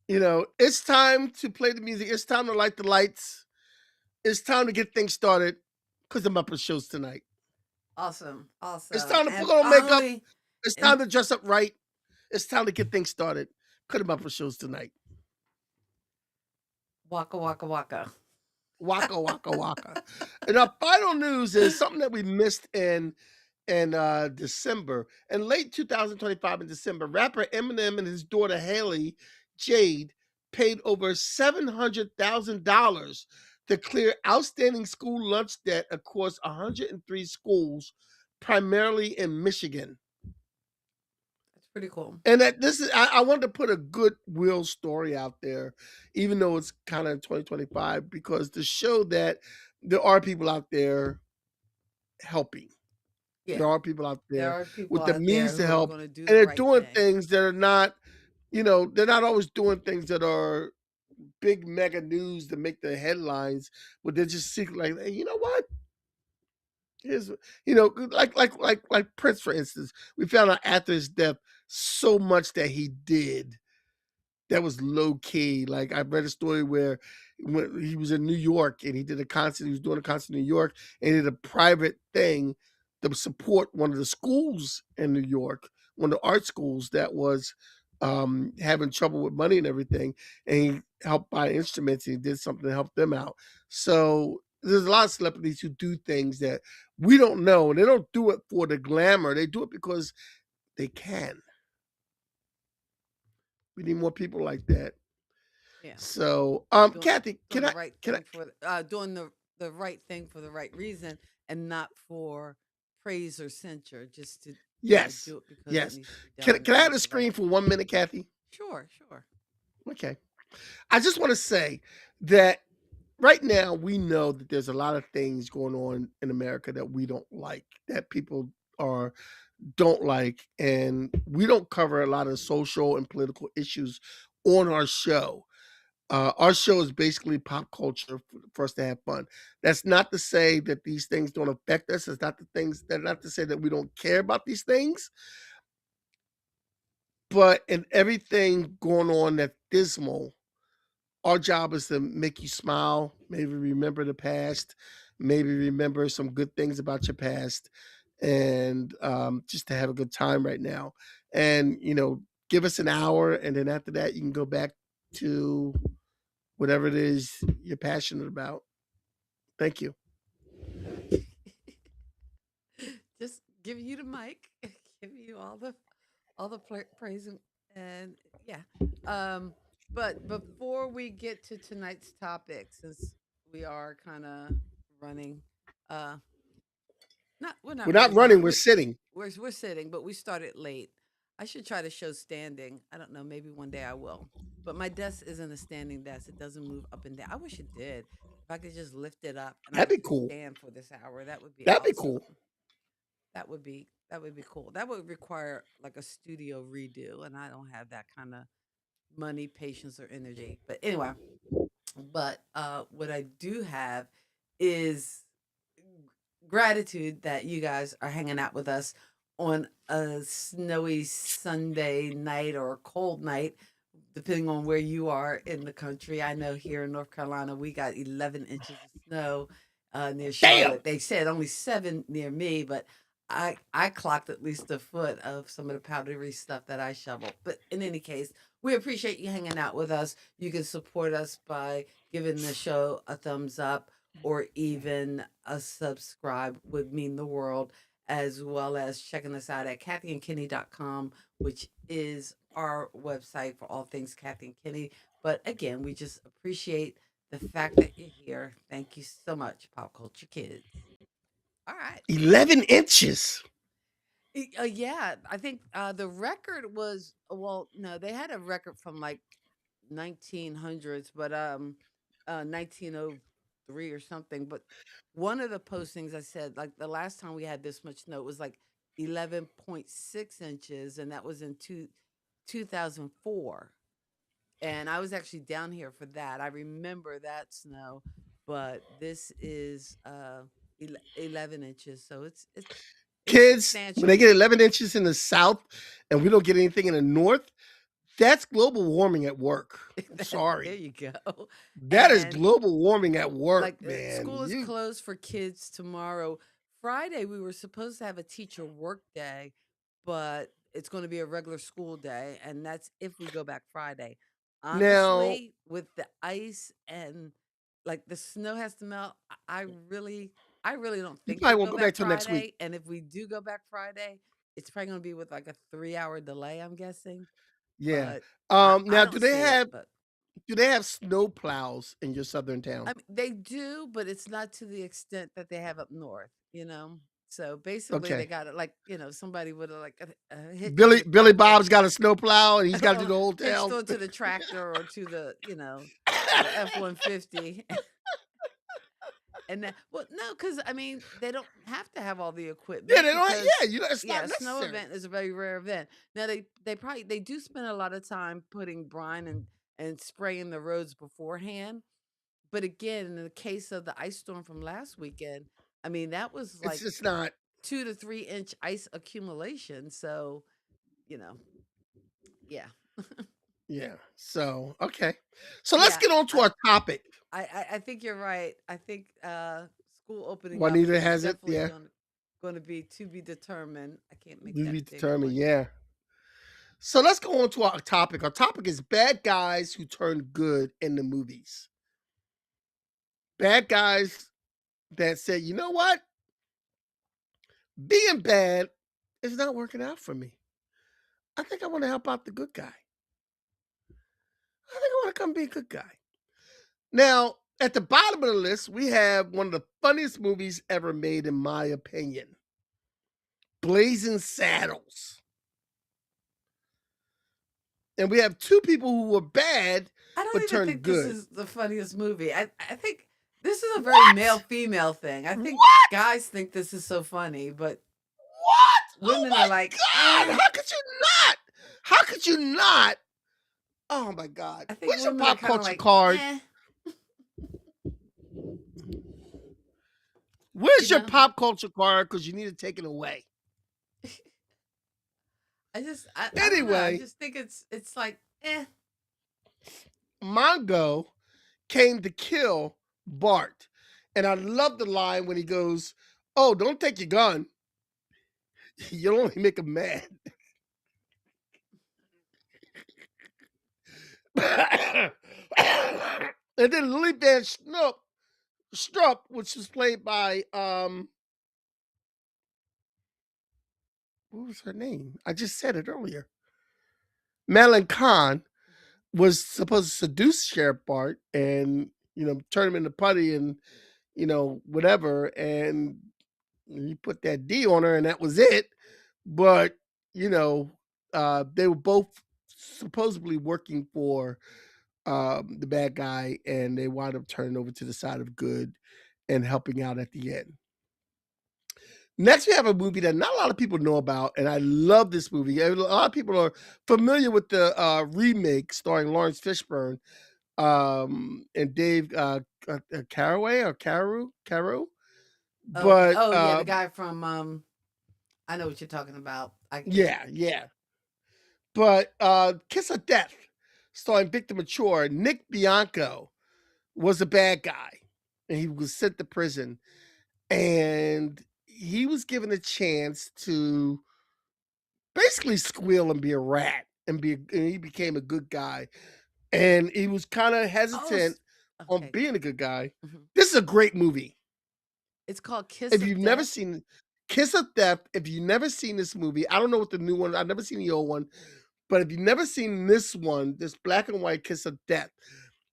Speaker 4: You know, it's time to play the music. It's time to light the lights. It's time to get things started because the Muppet Show's tonight.
Speaker 1: Awesome,
Speaker 4: It's
Speaker 1: awesome.
Speaker 4: time to
Speaker 1: And
Speaker 4: put on makeup.
Speaker 1: finally,
Speaker 4: It's
Speaker 1: and
Speaker 4: time to dress up right. It's time to get things started. Because the Muppet Show's tonight.
Speaker 1: waka waka waka.
Speaker 4: Waka waka waka. And our final news is something that we missed in December. In late 2025 in December, rapper Eminem and his daughter Haley Jade paid over $700,000 to clear outstanding school lunch debt across 103 schools, primarily in Michigan.
Speaker 1: That's pretty cool.
Speaker 4: And that this is I wanted to put a goodwill story out there, even though it's kind of 2025, because to show that there are people out there helping.
Speaker 1: Yeah,
Speaker 4: There are people out
Speaker 1: there
Speaker 4: there
Speaker 1: are people
Speaker 4: with the
Speaker 1: out there
Speaker 4: means to
Speaker 1: who are
Speaker 4: help,
Speaker 1: going to do
Speaker 4: and
Speaker 1: the
Speaker 4: they're
Speaker 1: right
Speaker 4: doing
Speaker 1: thing.
Speaker 4: things that are not, they're not always doing things that are big mega news to make the headlines, but they're just secret like, hey, you know what? Here's like Prince, for instance. We found out after his death so much that he did that was low key. Like I read a story where when he was in New York and he did a concert, he was doing a concert in New York and he did a private thing to support one of the schools in New York, one of the art schools that was having trouble with money and everything. And he helped buy instruments and he did something to help them out. So there's a lot of celebrities who do things that we don't know. And they don't do it for the glamour. They do it because they can. We need more people like that.
Speaker 1: Yeah,
Speaker 4: So,
Speaker 1: doing
Speaker 4: Kathy,
Speaker 1: doing the right thing for doing the right thing for the right reason, and not for praise or censure. Just to
Speaker 4: yes,
Speaker 1: do it because it
Speaker 4: yes.
Speaker 1: needs to be done and
Speaker 4: Can I
Speaker 1: do
Speaker 4: have
Speaker 1: it
Speaker 4: the
Speaker 1: the right
Speaker 4: screen
Speaker 1: way.
Speaker 4: for 1 minute, Kathy?
Speaker 1: Sure, sure.
Speaker 4: Okay. I just want to say that right now we know that there's a lot of things going on in America that we don't like, that people are don't like, and we don't cover a lot of social and political issues on our show. Our show is basically pop culture for us to have fun. That's not to say that these things don't affect us. It's not the things that not to say that we don't care about these things. But in everything going on that's dismal, our job is to make you smile, maybe remember the past, maybe remember some good things about your past, and just to have a good time right now. And give us an hour, and then after that, you can go back to whatever it is you're passionate about. Thank you.
Speaker 1: Just give you the mic, give you all the praise and yeah. Um, but before we get to tonight's topic, since we are kind of running, uh, not we're
Speaker 4: We're
Speaker 1: not
Speaker 4: not
Speaker 1: running
Speaker 4: running,
Speaker 1: behind.
Speaker 4: we're sitting.
Speaker 1: We're sitting, but we started late. I should try to show standing. I don't know. Maybe one day I will. But my desk isn't a standing desk. It doesn't move up and down. I wish it did. If I could just lift it up and I
Speaker 4: That'd be
Speaker 1: could
Speaker 4: cool.
Speaker 1: stand for this hour, that would be
Speaker 4: That'd be
Speaker 1: awesome.
Speaker 4: cool.
Speaker 1: That would be cool. That would require like a studio redo, and I don't have that kind of money, patience, or energy. But anyway, what I do have is gratitude that you guys are hanging out with us on a snowy Sunday night or a cold night, depending on where you are in the country. I know here in North Carolina, we got 11 inches of snow near
Speaker 4: Damn.
Speaker 1: Charlotte. They said only 7 near me, but I clocked at least a foot of some of the powdery stuff that I shoveled. But in any case, we appreciate you hanging out with us. You can support us by giving the show a thumbs up or even a subscribe would mean the world, as well as checking us out at kathyandkenny.com, which is our website for all things Kathy and Kenny. But again, we just appreciate the fact that you're here. Thank you so much, Pop Culture Kids. All right.
Speaker 4: 11 inches.
Speaker 1: Yeah, I think the record was well, no, they had a record from like 1900s, but 1903 or something. But one of the postings I said like the last time we had this much snow was like 11.6 inches, and that was in 2004. And I was actually down here for that. I remember that snow, but this is 11 inches, so it's
Speaker 4: Kids, when they
Speaker 1: substantial.
Speaker 4: get 11 inches in the south and we don't get anything in the north, that's global warming at work. I'm
Speaker 1: There
Speaker 4: sorry.
Speaker 1: you go.
Speaker 4: That is
Speaker 1: And
Speaker 4: global warming at work,
Speaker 1: like
Speaker 4: man.
Speaker 1: school is
Speaker 4: You
Speaker 1: closed for kids tomorrow. Friday we were supposed to have a teacher work day, but it's going to be a regular school day, and that's if we go back Friday.
Speaker 4: now
Speaker 1: Honestly, with the ice and like the snow has to melt, I really don't
Speaker 4: you
Speaker 1: think
Speaker 4: probably
Speaker 1: we'll
Speaker 4: won't
Speaker 1: go
Speaker 4: go
Speaker 1: back
Speaker 4: back till next week.
Speaker 1: Friday. And if we do go back Friday, it's probably going to be with like a 3 hour delay, I'm guessing.
Speaker 4: Yeah.
Speaker 1: But I
Speaker 4: Now
Speaker 1: don't see it. But
Speaker 4: do they have snow plows in your southern
Speaker 1: I
Speaker 4: town?
Speaker 1: mean, they do, but it's not to the extent that they have up north, you know? So basically, they
Speaker 4: Okay.
Speaker 1: got it like, somebody would have like hitched to
Speaker 4: Billy
Speaker 1: the
Speaker 4: Billy
Speaker 1: tractor,
Speaker 4: Bob's got a snow plow and he's got to do
Speaker 1: well,
Speaker 4: the whole
Speaker 1: hitched
Speaker 4: town.
Speaker 1: onto the tractor or to the F-150. And that, well, no, because I mean, they don't have to have all the
Speaker 4: Yeah,
Speaker 1: equipment
Speaker 4: they don't.
Speaker 1: because,
Speaker 4: Yeah, it's
Speaker 1: yeah,
Speaker 4: not
Speaker 1: a snow
Speaker 4: necessary.
Speaker 1: event is a very rare event. Now they do spend a lot of time putting brine and spraying the roads beforehand. But again, in the case of the ice storm from last weekend, I mean, that was
Speaker 4: It's
Speaker 1: like
Speaker 4: just not.
Speaker 1: 2 to 3 inch ice accumulation. So, you know, yeah.
Speaker 4: Yeah. So okay. So let's
Speaker 1: Yeah.
Speaker 4: get on to
Speaker 1: I,
Speaker 4: our topic.
Speaker 1: I think you're right. I think school opening up
Speaker 4: Juanita
Speaker 1: is
Speaker 4: has it.
Speaker 1: definitely
Speaker 4: Yeah.
Speaker 1: going to be to be determined. I can't make
Speaker 4: We
Speaker 1: that
Speaker 4: be
Speaker 1: big
Speaker 4: determined.
Speaker 1: noise.
Speaker 4: Yeah. So let's go on to our topic. Our topic is bad guys who turn good in the movies. Bad guys that say, you know what? Being bad is not working out for me. I think I want to help out the good guy. I think I want to come be a good guy. Now, at the bottom of the list, we have one of the funniest movies ever made, in my opinion, Blazing Saddles. And we have two people who were bad
Speaker 1: I don't
Speaker 4: but
Speaker 1: even
Speaker 4: turned
Speaker 1: think this
Speaker 4: good.
Speaker 1: is the funniest movie. I think this is a very
Speaker 4: What?
Speaker 1: male female thing. I think
Speaker 4: What?
Speaker 1: guys think this is so funny, but
Speaker 4: What? Oh
Speaker 1: women are
Speaker 4: my
Speaker 1: like,
Speaker 4: God! How could you not? How could you not? Oh my God!
Speaker 1: I think
Speaker 4: Where's your
Speaker 1: women are
Speaker 4: pop
Speaker 1: kind of
Speaker 4: culture
Speaker 1: like,
Speaker 4: card?
Speaker 1: eh, you
Speaker 4: Where's your
Speaker 1: know.
Speaker 4: pop culture card? Because you need to take it away.
Speaker 1: I don't know. I
Speaker 4: Anyway,
Speaker 1: just think it's like, eh.
Speaker 4: Mongo came to kill Bart. And I love the line when he goes, "Oh, don't take your gun. You'll only make him mad." And then Lily Van Strupp, which was played by what was her name? I just said it earlier. Madeline Kahn was supposed to seduce Sheriff Bart and turn him into putty and whatever, and he put that D on her and that was it. But they were both supposedly working for the bad guy, and they wound up turning over to the side of good and helping out at the end. Next, we have a movie that not a lot of people know about, and I love this movie. A lot of people are familiar with the remake starring Lawrence Fishburne and Dave Caraway or Carew.
Speaker 1: Okay.
Speaker 4: But
Speaker 1: Oh yeah, the guy from I know what you're talking about.
Speaker 4: yeah. But Kiss of Death, starring Victor Mature, Nick Bianco was a bad guy, and he was sent to prison. And he was given a chance to basically squeal and be a rat and he became a good guy. And he was kind of
Speaker 1: Oh,
Speaker 4: hesitant on
Speaker 1: okay.
Speaker 4: being a good guy.
Speaker 1: Mhm.
Speaker 4: This is a great movie.
Speaker 1: It's called Kiss
Speaker 4: If
Speaker 1: of
Speaker 4: you've never
Speaker 1: Death.
Speaker 4: seen Kiss of Death, if you've never seen this movie, I don't know what the new one, I've never seen the old one, but if you've never seen this one, this black and white Kiss of Death,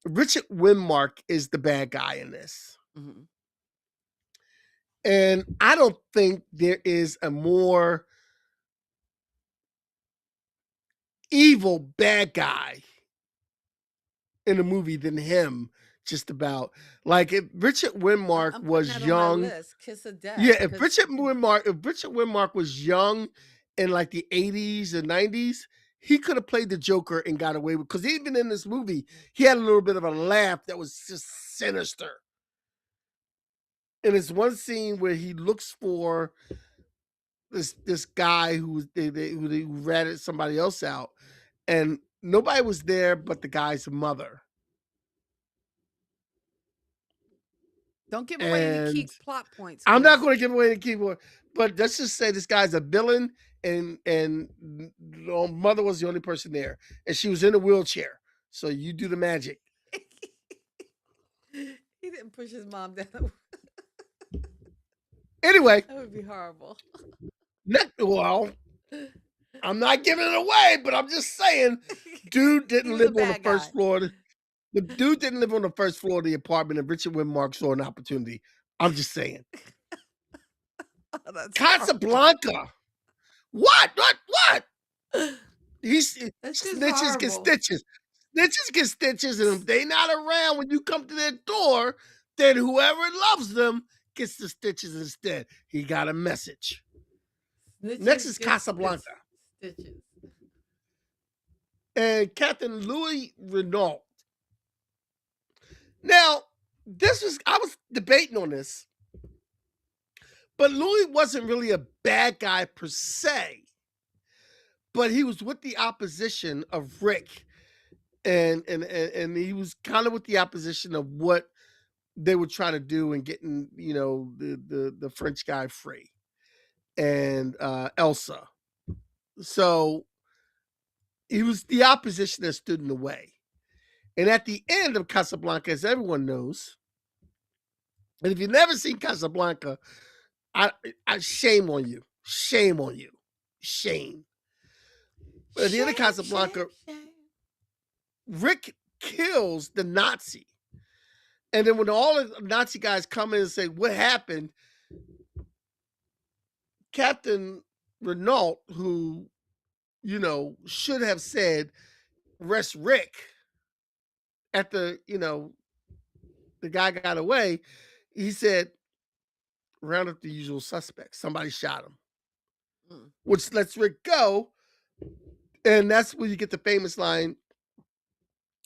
Speaker 4: Richard Widmark is the bad guy in this.
Speaker 1: Mhm.
Speaker 4: And I don't think there is a more evil bad guy in a movie than him, just about. Like if Richard Widmark
Speaker 1: I'm putting
Speaker 4: was
Speaker 1: that on my
Speaker 4: young,
Speaker 1: list, Kiss of
Speaker 4: yeah,
Speaker 1: Death,
Speaker 4: if
Speaker 1: 'cause
Speaker 4: Richard Widmark was young in like the 80s and 90s, he could have played the Joker and got away with, because even in this movie, he had a little bit of a laugh that was just sinister. And there's one scene where he looks for this guy who ratted somebody else out, and nobody was there but the guy's mother.
Speaker 1: don't give away any
Speaker 4: And
Speaker 1: key plot points,
Speaker 4: I'm not
Speaker 1: please.
Speaker 4: going to give away the keyboard, but let's just say this guy's a villain, and the mother was the only person there, and she was in a wheelchair. So you do the magic.
Speaker 1: He didn't push his mom down.
Speaker 4: Anyway,
Speaker 1: That would be horrible.
Speaker 4: well, I'm not giving it away, but I'm just saying, dude
Speaker 1: He
Speaker 4: didn't
Speaker 1: was a
Speaker 4: live on the
Speaker 1: bad
Speaker 4: first
Speaker 1: guy.
Speaker 4: floor. The dude didn't live on the first floor of the apartment, and Richard Widmark saw an opportunity. I'm just saying.
Speaker 1: Oh, that's horrible.
Speaker 4: Casablanca. What? He's
Speaker 1: That's just
Speaker 4: snitches get
Speaker 1: horrible.
Speaker 4: stitches. Snitches get stitches, and if they not around when you come to their door, then whoever loves them gets the stitches instead. He got a message. Next
Speaker 1: Snitches
Speaker 4: is
Speaker 1: get
Speaker 4: Casablanca.
Speaker 1: stitches.
Speaker 4: And Captain Louis Renault. Now, I was debating on this, but Louis wasn't really a bad guy per se, but he was with the opposition of Rick, and he was kind of with the opposition of what they were trying to do in getting, the French guy free and Elsa. So he was the opposition that stood in the way. And at the end of Casablanca, as everyone knows, and if you've never seen Casablanca, I shame on you. Shame on you. Shame. But at the end of
Speaker 1: Shame, shame,
Speaker 4: Casablanca,
Speaker 1: shame.
Speaker 4: Rick kills the Nazi. And then when all the Nazi guys come in and say, what happened? Captain Renault, who, should have said, rest Rick at the guy got away, he said, round up the usual suspects. Somebody shot him,
Speaker 1: Mm.
Speaker 4: which lets Rick go. And that's where you get the famous line,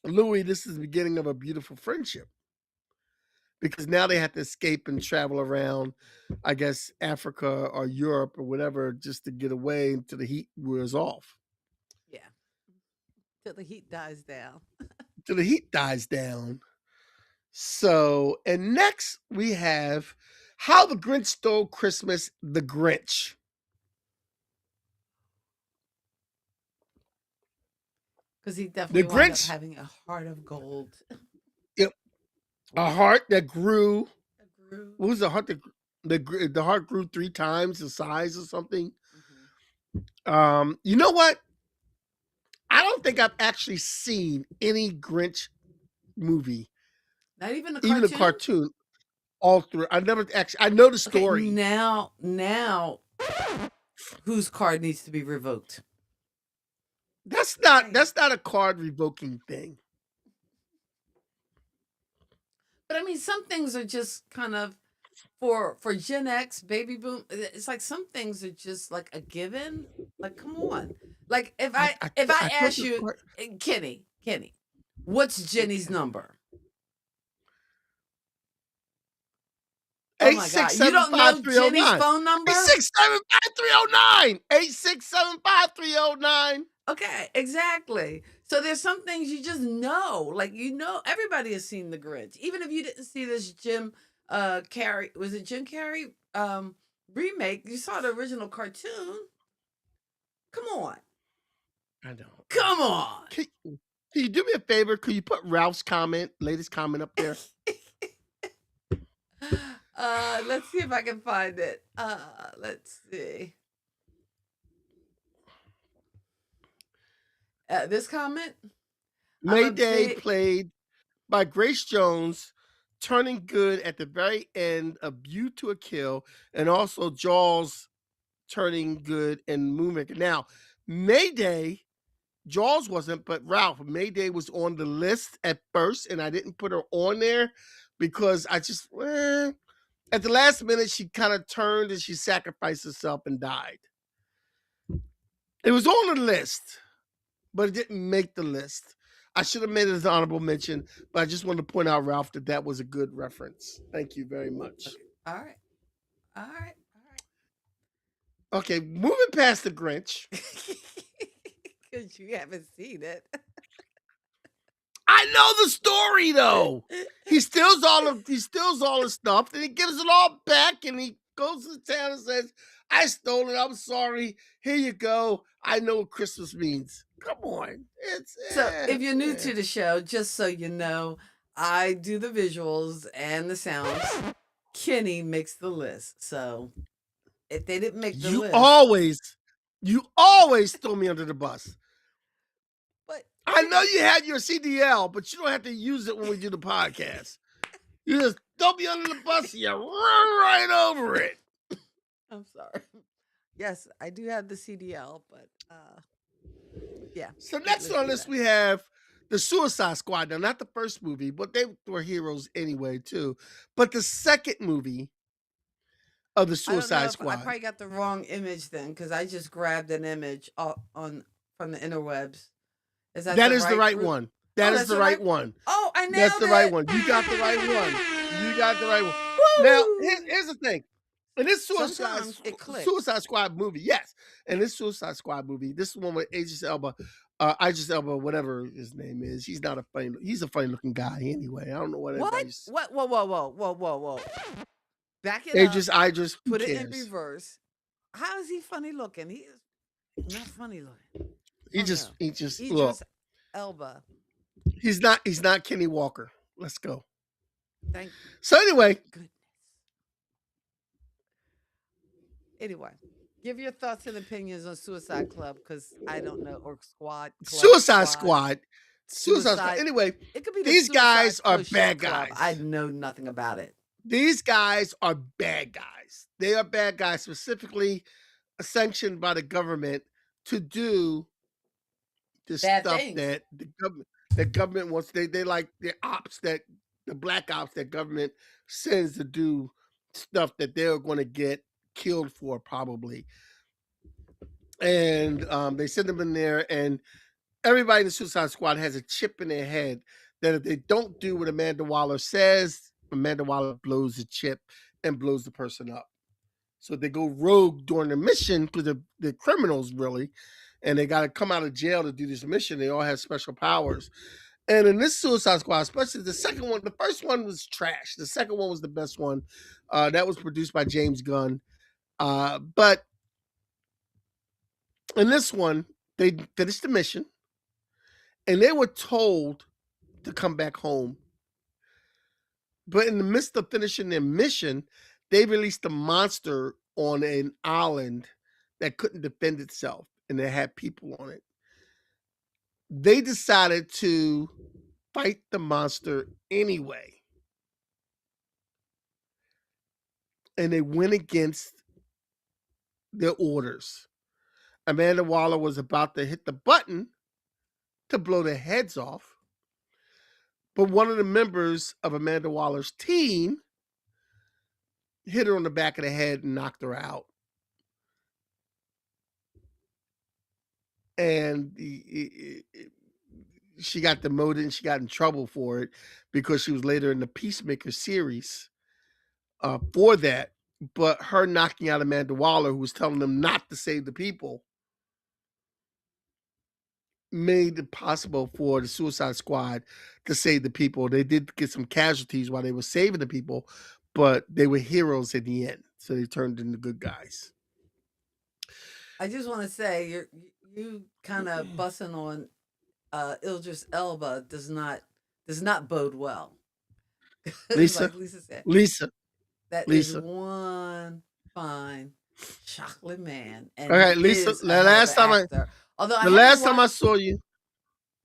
Speaker 4: Louis, this is the beginning of a beautiful friendship. Because now they have to escape and travel around, I guess, Africa or Europe or whatever, just to get away until the heat wears off.
Speaker 1: Yeah. Till the heat dies down.
Speaker 4: Till the heat dies down. So, and next we have How the Grinch Stole Christmas, The Grinch.
Speaker 1: Because he
Speaker 4: The
Speaker 1: definitely wound up
Speaker 4: Grinch,
Speaker 1: having a heart of gold.
Speaker 4: yep, a heart that grew.
Speaker 1: A groove.
Speaker 4: What was the heart that the heart grew 3 times the size or something? You know what? I don't think I've actually seen any Grinch movie,
Speaker 1: Not even a
Speaker 4: even a
Speaker 1: cartoon?
Speaker 4: cartoon, all through. I never actually. I know the
Speaker 1: Okay,
Speaker 4: story.
Speaker 1: now, whose card needs to be revoked?
Speaker 4: That's not a card revoking thing.
Speaker 1: But I mean, some things are just kind of for Gen X, baby boom. It's like some things are just like a given. Like, come on. Like if I
Speaker 4: thought
Speaker 1: ask
Speaker 4: the
Speaker 1: you,
Speaker 4: card,
Speaker 1: Kenny, what's Jenny's number? Oh my God, you don't know Jenny's
Speaker 4: 8675309.
Speaker 1: phone number?
Speaker 4: 8675309. 8675309.
Speaker 1: Okay, exactly. So there's some things you just know. Like everybody has seen The Grinch. Even if you didn't see this Jim Carrey, was it Jim Carrey remake. You saw the original cartoon. Come on.
Speaker 4: I know.
Speaker 1: Come on.
Speaker 4: Can you do me a favor? Could you put Ralph's latest comment up there?
Speaker 1: Let's see if I can find it. Let's see. This comment.
Speaker 4: Mayday played by Grace Jones, turning good at the very end of View to a Kill, and also Jaws turning good in Moonmaker. Now, Mayday, Jaws wasn't, but Ralph, Mayday was on the list at first, and I didn't put her on there because I just, at the last minute, she kind of turned and she sacrificed herself and died. It was on the list, but it didn't make the list. I should have made it as an honorable mention, but I just wanted to point out, Ralph, that was a good reference. Thank you very much.
Speaker 1: Okay. All right. All right.
Speaker 4: Okay, moving past the Grinch.
Speaker 1: Because you haven't seen it.
Speaker 4: I know the story though. He steals all his stuff, and he gives it all back, and he goes to town and says, "I stole it. I'm sorry. Here you go. I know what Christmas means." Come on.
Speaker 1: So if you're new to the show, just so you know, I do the visuals and the sounds. Kenny makes the list. So if they didn't make the list,
Speaker 4: you always throw me under the bus.
Speaker 1: But
Speaker 4: I know you had your CDL, but you don't have to use it when we do the podcast. You just throw me under the bus and you run right over it.
Speaker 1: I'm sorry. Yes, I do have the CDL, but yeah.
Speaker 4: So next on this we have the Suicide Squad. Now, not the first movie, but they were heroes anyway too. But the second movie of the Suicide Squad.
Speaker 1: I probably got the wrong image then, because I just grabbed an image from the interwebs.
Speaker 4: That is the right one. That is the right one.
Speaker 1: Oh, I nailed it.
Speaker 4: That's the right one. You got the right one. You got the right one. Woo! Now, here's the thing. In this Suicide Squad movie, yes. In this Suicide Squad movie, this one with Idris Elba, whatever his name is. He's a funny looking guy anyway. I don't know what.
Speaker 1: What? Whoa. Back it
Speaker 4: Idris,
Speaker 1: put it in reverse. How is he funny looking? He is not funny looking.
Speaker 4: Idris
Speaker 1: Elba.
Speaker 4: He's not Kenny Walker. Let's go.
Speaker 1: Thank you.
Speaker 4: So anyway.
Speaker 1: Goodness. Anyway, give your thoughts and opinions on Suicide Club, because I don't know, or Squad.
Speaker 4: Suicide Squad. Anyway,
Speaker 1: it could be
Speaker 4: these guys are bad guys.
Speaker 1: I know nothing about it.
Speaker 4: These guys are bad guys. They are bad guys, specifically sanctioned by the government to do the
Speaker 1: bad
Speaker 4: stuff
Speaker 1: things
Speaker 4: that the government wants. They like the black ops that government sends to do stuff that they're going to get killed for, probably. And they send them in there, and everybody in the Suicide Squad has a chip in their head that if they don't do what Amanda Waller says, Amanda Waller blows the chip and blows the person up. So they go rogue during the mission, because they're criminals, really, and they got to come out of jail to do this mission. They all have special powers. And in this Suicide Squad, especially the second one, the first one was trash. The second one was the best one. That was produced by James Gunn. But in this one, they finished the mission, and they were told to come back home. But in the midst of finishing their mission, they released a monster on an island that couldn't defend itself, and it had people on it. They decided to fight the monster anyway. And they went against their orders. Amanda Waller was about to hit the button to blow their heads off, but one of the members of Amanda Waller's team hit her on the back of the head and knocked her out. And she got demoted, and she got in trouble for it, because she was later in the Peacemaker series for that. But her knocking out Amanda Waller, who was telling them not to save the people, made it possible for the Suicide Squad to save the people. They did get some casualties while they were saving the people, but they were heroes in the end. So they turned into good guys.
Speaker 1: I just want to say you kind of bussing on Idris Elba does not bode well.
Speaker 4: Lisa,
Speaker 1: Like Lisa said,
Speaker 4: Lisa,
Speaker 1: that is
Speaker 4: Lisa.
Speaker 1: one fine chocolate man, and
Speaker 4: Okay,
Speaker 1: he
Speaker 4: Lisa.
Speaker 1: is a hell of an actor. Although I
Speaker 4: The
Speaker 1: haven't
Speaker 4: last time I
Speaker 1: watched.
Speaker 4: saw you,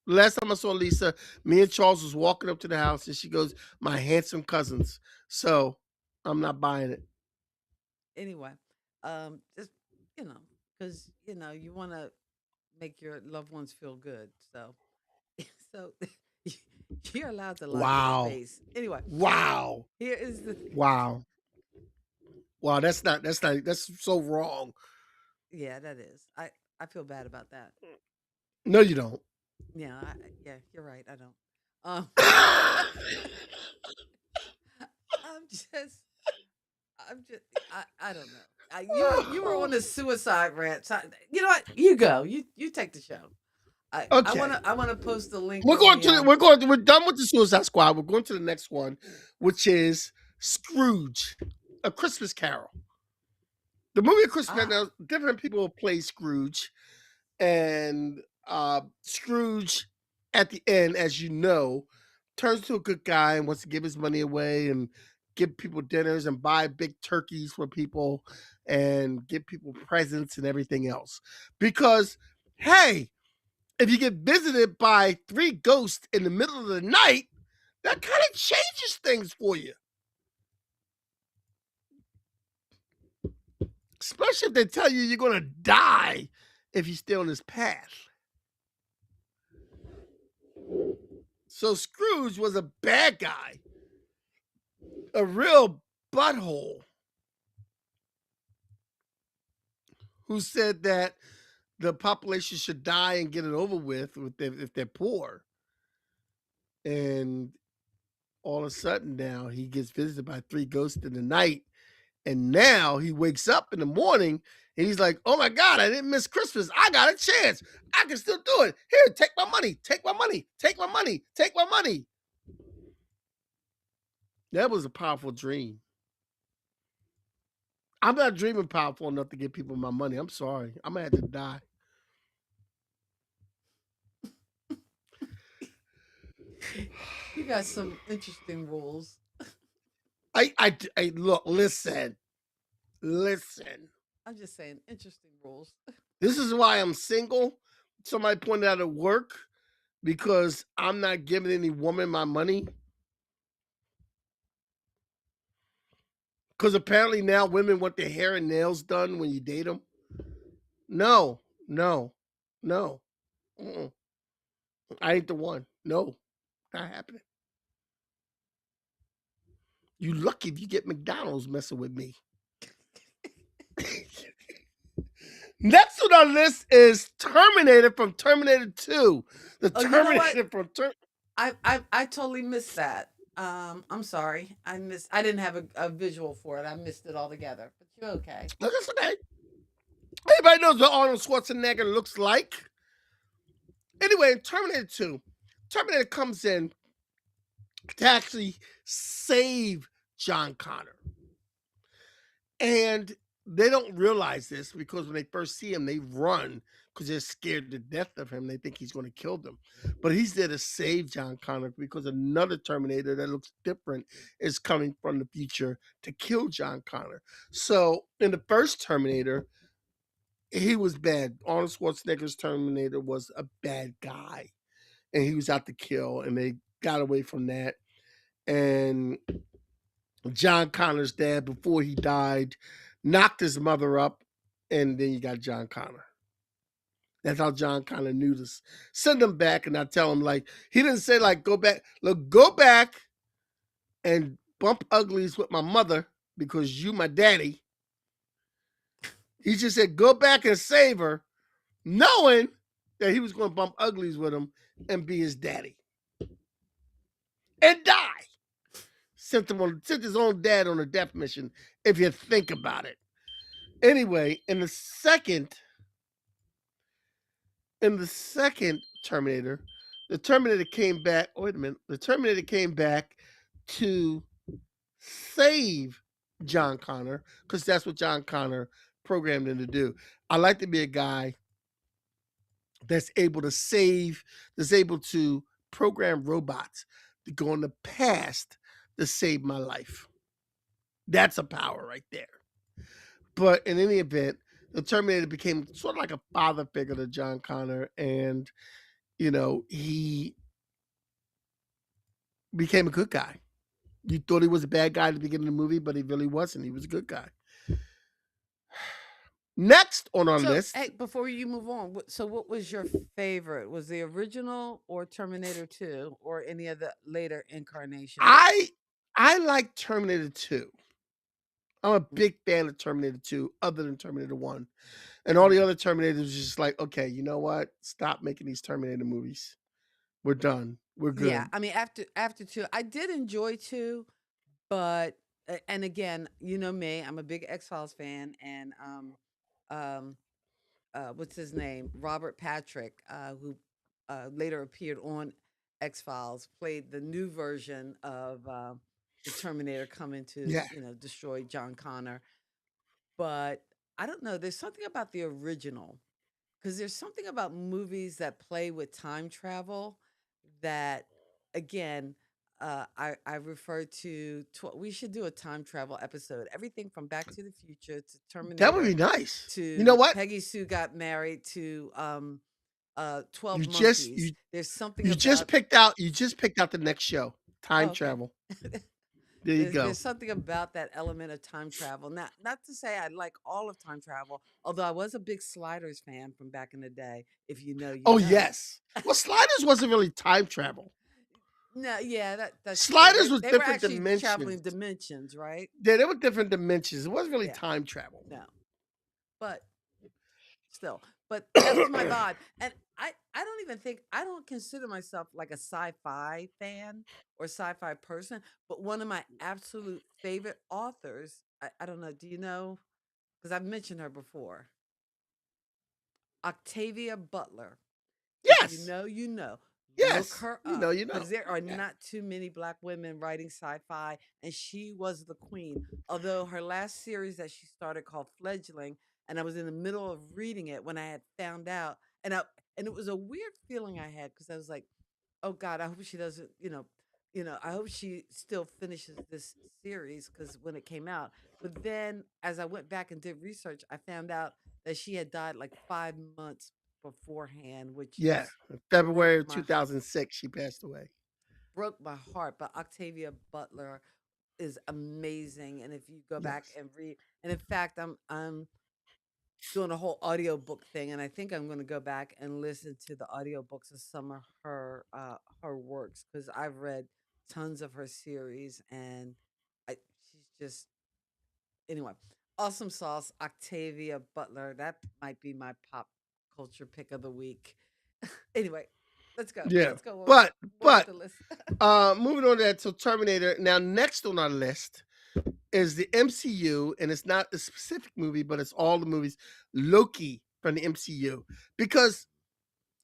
Speaker 4: the last time I saw Lisa, me and Charles was walking up to the house, and she goes, "My handsome cousins." So I'm not buying it.
Speaker 1: Anyway, just because you want to make your loved ones feel good. So you're allowed to lie to their
Speaker 4: Wow,
Speaker 1: face. Anyway,
Speaker 4: wow,
Speaker 1: here is the thing.
Speaker 4: wow, wow. That's not. That's not. That's so wrong.
Speaker 1: Yeah, that is. I feel bad about that.
Speaker 4: No, you don't.
Speaker 1: Yeah, yeah, you're right. I don't. Um, I'm just, I'm just, I don't know. You were on a suicide rant. So, you know what? You go. You take the show. I
Speaker 4: Okay,
Speaker 1: wanna I wanna post the link
Speaker 4: we're
Speaker 1: on
Speaker 4: going
Speaker 1: the
Speaker 4: to. We're done with the Suicide Squad. We're going to the next one, which is Scrooge, A Christmas Carol. The movie A Christmas.
Speaker 1: ah
Speaker 4: Now, different people play Scrooge, and Scrooge at the end, as you know, turns to a good guy and wants to give his money away and give people dinners and buy big turkeys for people and give people presents and everything else. Because, hey, if you get visited by 3 ghosts in the middle of the night, that kind of changes things for you. Especially if they tell you you're going to die if you stay on this path. So Scrooge was a bad guy, a real butthole who said that the population should die and get it over with if they're poor. And all of a sudden now he gets visited by 3 ghosts in the night. And now he wakes up in the morning and he's like, oh my God, I didn't miss Christmas. I got a chance. I can still do it. Here, take my money. Take my money. Take my money. Take my money. That was a powerful dream. I'm not dreaming powerful enough to give people my money. I'm sorry. I'm gonna have to die.
Speaker 1: you got some interesting rules.
Speaker 4: I look, listen.
Speaker 1: I'm just saying, interesting rules.
Speaker 4: This is why I'm single. Somebody pointed out at work because I'm not giving any woman my money. Because apparently now women want their hair and nails done when you date them. No, no, no. Mm-mm. I ain't the one. No, not happening. You lucky if you get McDonald's messing with me. Next on our list is Terminator from Terminator 2. The
Speaker 1: Oh, you know what?
Speaker 4: Terminator from
Speaker 1: I totally missed that. I'm sorry. I didn't have a visual for it. I missed it altogether. But you're okay.
Speaker 4: Look, it's okay. Anybody knows what Arnold Schwarzenegger looks like? Anyway, in Terminator 2, Terminator comes in to actually save John Connor. And they don't realize this because when they first see him, they run because they're scared to death of him. They think he's going to kill them. But he's there to save John Connor because another Terminator that looks different is coming from the future to kill John Connor. So in the first Terminator, he was bad. Arnold Schwarzenegger's Terminator was a bad guy. And he was out to kill, and they got away from that. And John Connor's dad, before he died, knocked his mother up, and then you got John Connor. That's how John Connor knew to send him back, and I tell him, like, he didn't say, like, go back. Look, go back and bump uglies with my mother because you my daddy. He just said, go back and save her, knowing that he was going to bump uglies with him and be his daddy. And die. Sent his own dad on a death mission, if you think about it. Anyway, in the second Terminator, the Terminator came back. Oh, wait a minute. The Terminator came back to save John Connor because that's what John Connor programmed him to do. I like to be a guy that's able to save, that's able to program robots to go in the past to save my life. That's a power right there. But in any event, the Terminator became sort of like a father figure to John Connor, and he became a good guy. You thought he was a bad guy at the beginning of the movie, but he really wasn't. He was a good guy. Next on our
Speaker 1: So,
Speaker 4: list,
Speaker 1: hey, before you move on, so what was your favorite? Was the original or Terminator 2 or any of the later incarnations?
Speaker 4: I I like Terminator 2. I'm a
Speaker 1: Mm,
Speaker 4: big fan of Terminator 2, other than Terminator 1. And all the other Terminators was just like, okay, you know what? Stop making these Terminator movies. We're done. We're
Speaker 1: Yeah,
Speaker 4: good.
Speaker 1: I mean after 2, I did enjoy 2, but and again, you know me, I'm a big X-Files fan and um what's his name? Robert Patrick, who later appeared on X-Files, played the new version of the Terminator coming to,
Speaker 4: Yeah.
Speaker 1: destroy John Connor. But I don't know, there's something about the original because there's something about movies that play with time travel that, again, I refer to. We should do a time travel episode. Everything from Back to the Future to
Speaker 4: That would be
Speaker 1: Terminator
Speaker 4: nice. You know
Speaker 1: to
Speaker 4: what?
Speaker 1: Peggy Sue Got Married to 12
Speaker 4: You just
Speaker 1: Monkeys.
Speaker 4: you
Speaker 1: There's something
Speaker 4: you just
Speaker 1: about.
Speaker 4: picked out you just picked out the next show.
Speaker 1: Oh,
Speaker 4: Time
Speaker 1: okay.
Speaker 4: travel. There you
Speaker 1: There's
Speaker 4: go.
Speaker 1: something about that element of time travel. Not to say I like all of time travel, although I was a big Sliders fan from back in the day. If you know, you
Speaker 4: Oh
Speaker 1: know.
Speaker 4: yes. Well, Sliders wasn't really time travel.
Speaker 1: No, yeah, that's true.
Speaker 4: Sliders was
Speaker 1: They were
Speaker 4: different
Speaker 1: actually traveling
Speaker 4: dimensions.
Speaker 1: dimensions, right?
Speaker 4: Yeah, they were different dimensions. It wasn't really
Speaker 1: Yeah,
Speaker 4: time travel.
Speaker 1: no, but still, but that was my vibe, and I don't even think I don't consider myself like a sci-fi fan or sci-fi person, but one of my absolute favorite authors. I don't know. Do you know? Because I've mentioned her before. Octavia Butler. If you
Speaker 4: Yes.
Speaker 1: know, you know. Look
Speaker 4: Yes.
Speaker 1: her
Speaker 4: You know,
Speaker 1: up
Speaker 4: you know.
Speaker 1: because there are
Speaker 4: Yeah.
Speaker 1: not too many black women writing sci-fi, and she was the queen. Although her last series that she started called Fledgling, and I was in the middle of reading it when I had found out, and it was a weird feeling I had because I was like, oh God, I hope she doesn't, I hope she still finishes this series because when it came out. But then as I went back and did research, I found out that she had died like 5 months beforehand, which
Speaker 4: Yeah.
Speaker 1: just broke
Speaker 4: February of
Speaker 1: my
Speaker 4: 2006 she passed away.
Speaker 1: broke my heart. But Octavia Butler is amazing, and if you go back
Speaker 4: Yes.
Speaker 1: and read, and in fact, I'm doing a whole audiobook thing, and I think I'm going to go back and listen to the audiobooks of some of her works because I've read tons of her series, and I she's just anyway awesome sauce. Octavia Butler, that might be my pop culture pick of the week. Anyway, let's go.
Speaker 4: Yeah.
Speaker 1: Let's go on.
Speaker 4: But
Speaker 1: More with
Speaker 4: but
Speaker 1: the list.
Speaker 4: moving on to that, so Terminator. Now next on our list is the MCU, and it's not a specific movie, but it's all the movies. Loki from the MCU, because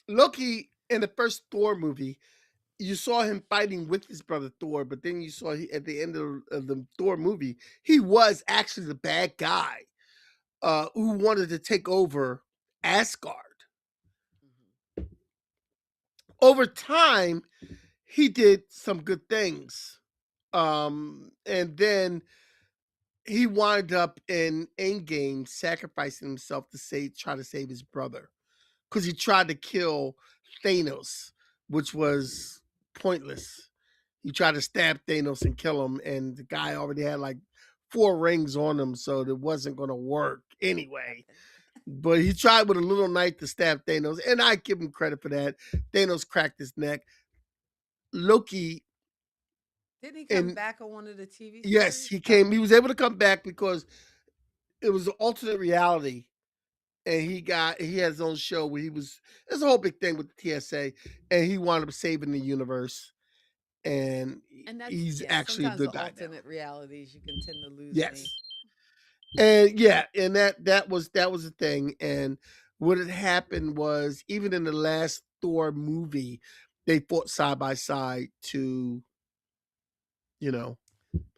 Speaker 4: Loki in the first Thor movie, you saw him fighting with his brother Thor, but then you saw at the end of the Thor movie, he was actually the bad guy who wanted to take over Asgard.
Speaker 1: Mhm.
Speaker 4: Over time, he did some good things, and then he wound up in Endgame sacrificing himself to try to save his brother because he tried to kill Thanos, which was pointless. He tried to stab Thanos and kill him, and the guy already had like 4 rings on him, so it wasn't going to work anyway.
Speaker 1: Nothing.
Speaker 4: But he tried with a little knife to stab Thanos, and I give him credit for that. Thanos cracked his neck. Loki,
Speaker 1: Didn't he come
Speaker 4: and
Speaker 1: back on one of the TV
Speaker 4: yes,
Speaker 1: series?
Speaker 4: he came.
Speaker 1: Okay.
Speaker 4: He was able to come back because it was an alternate reality, and he had his own show where he was. There's a whole big thing with the TSA, and he wound up saving the universe, and
Speaker 1: And that's
Speaker 4: he's
Speaker 1: yeah,
Speaker 4: actually a
Speaker 1: sometimes the
Speaker 4: good guy now.
Speaker 1: alternate realities you can tend to lose
Speaker 4: Yes,
Speaker 1: me.
Speaker 4: and yeah, and that was the thing. And what had happened was even in the last Thor movie, they fought side by side to you know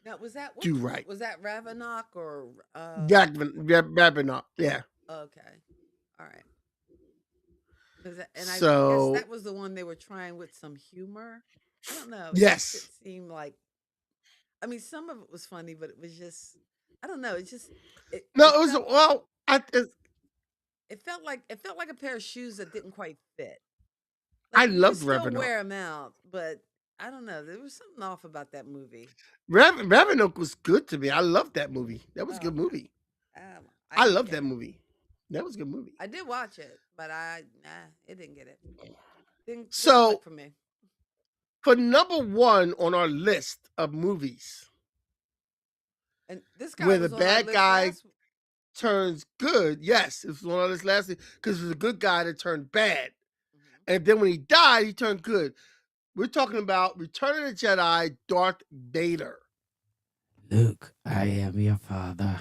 Speaker 1: Now, was that
Speaker 4: do
Speaker 1: which one?
Speaker 4: right.
Speaker 1: Was that Ravenok or
Speaker 4: Ravenok, yeah.
Speaker 1: okay. All right. And I guess
Speaker 4: So
Speaker 1: that was the one they were trying with some humor. I don't know. It just
Speaker 4: yes,
Speaker 1: didn't seem like I mean, some of it was funny, but it was just I don't know. It just it
Speaker 4: no,
Speaker 1: it
Speaker 4: it was
Speaker 1: felt
Speaker 4: well.
Speaker 1: it felt like a pair of shoes that didn't quite fit.
Speaker 4: I
Speaker 1: Like you could
Speaker 4: loved
Speaker 1: still
Speaker 4: Ravenok.
Speaker 1: wear them out, but I don't know. There was something off about that movie.
Speaker 4: Ravenok was good to me. I loved that movie. That was a good
Speaker 1: Okay.
Speaker 4: movie.
Speaker 1: I
Speaker 4: I
Speaker 1: didn't
Speaker 4: loved
Speaker 1: get
Speaker 4: that
Speaker 1: it.
Speaker 4: movie. That was a good movie.
Speaker 1: I did watch it, but it didn't get it. Didn't click
Speaker 4: So
Speaker 1: for me.
Speaker 4: for number one on our list of movies
Speaker 1: And this guy
Speaker 4: where the
Speaker 1: was on our
Speaker 4: bad
Speaker 1: list
Speaker 4: guy
Speaker 1: last.
Speaker 4: turns good, yes, it was one of this last because it was a good guy that turned bad.
Speaker 1: Mhm.
Speaker 4: And then when he died, he turned good. We're talking about Return of the Jedi, Darth Vader.
Speaker 5: Luke, I am your father.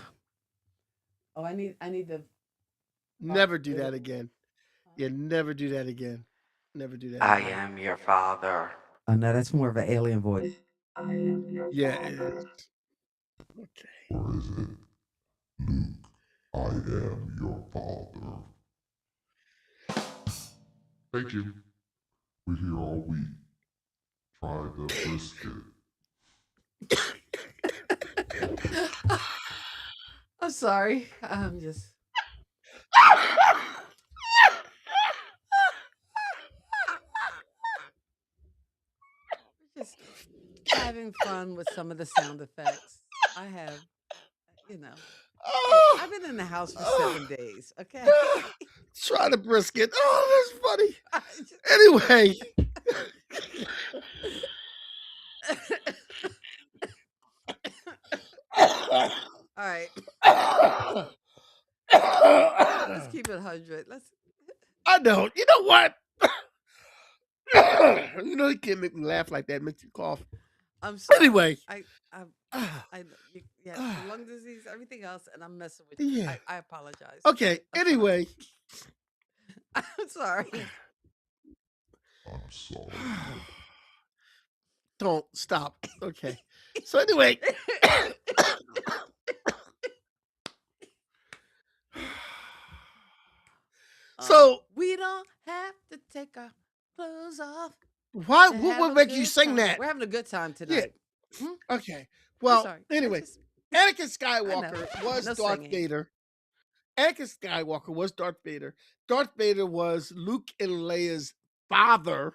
Speaker 1: Oh, I need the
Speaker 4: Never do
Speaker 1: Vader
Speaker 4: that
Speaker 1: one.
Speaker 4: again. Yeah, never do that again. Never do that
Speaker 5: I
Speaker 4: again.
Speaker 5: am your father. Oh, no, that's more of an alien voice.
Speaker 4: Yeah, it is. Okay.
Speaker 3: Or is it, Luke, I am your father? Thank you. We're here all week. Try the brisket.
Speaker 1: I'm sorry. I'm just having fun with some of the sound effects. I have, you know. Hey, I've been in the house for 7 days. Okay.
Speaker 4: Try the brisket. Oh, that's funny.
Speaker 1: I just-
Speaker 4: Anyway.
Speaker 1: All right. Let's keep it 100. Let's.
Speaker 4: I know. You know what? You know you can't make me laugh like that. It makes you cough.
Speaker 1: I'm sorry.
Speaker 4: Anyway.
Speaker 1: Yeah, the lung disease, everything else, and I'm messing with you.
Speaker 4: Yeah.
Speaker 1: I apologize.
Speaker 4: Okay.
Speaker 1: I'm sorry.
Speaker 4: Anyway.
Speaker 1: I'm sorry.
Speaker 3: I'm sorry.
Speaker 4: Don't stop. Okay. So anyway. So
Speaker 1: we don't have to take our clothes off.
Speaker 4: why?
Speaker 1: to
Speaker 4: What
Speaker 1: have
Speaker 4: would
Speaker 1: a
Speaker 4: make you
Speaker 1: good
Speaker 4: sing
Speaker 1: time.
Speaker 4: that?
Speaker 1: We're having a good time
Speaker 4: Yeah.
Speaker 1: tonight. Hmm?
Speaker 4: Okay.
Speaker 1: I'm
Speaker 4: Well,
Speaker 1: sorry.
Speaker 4: anyway, Anakin
Speaker 1: I know.
Speaker 4: Skywalker was
Speaker 1: No
Speaker 4: Darth
Speaker 1: singing.
Speaker 4: Vader. Anakin Skywalker was Darth Vader. Darth Vader was Luke and Leia's father.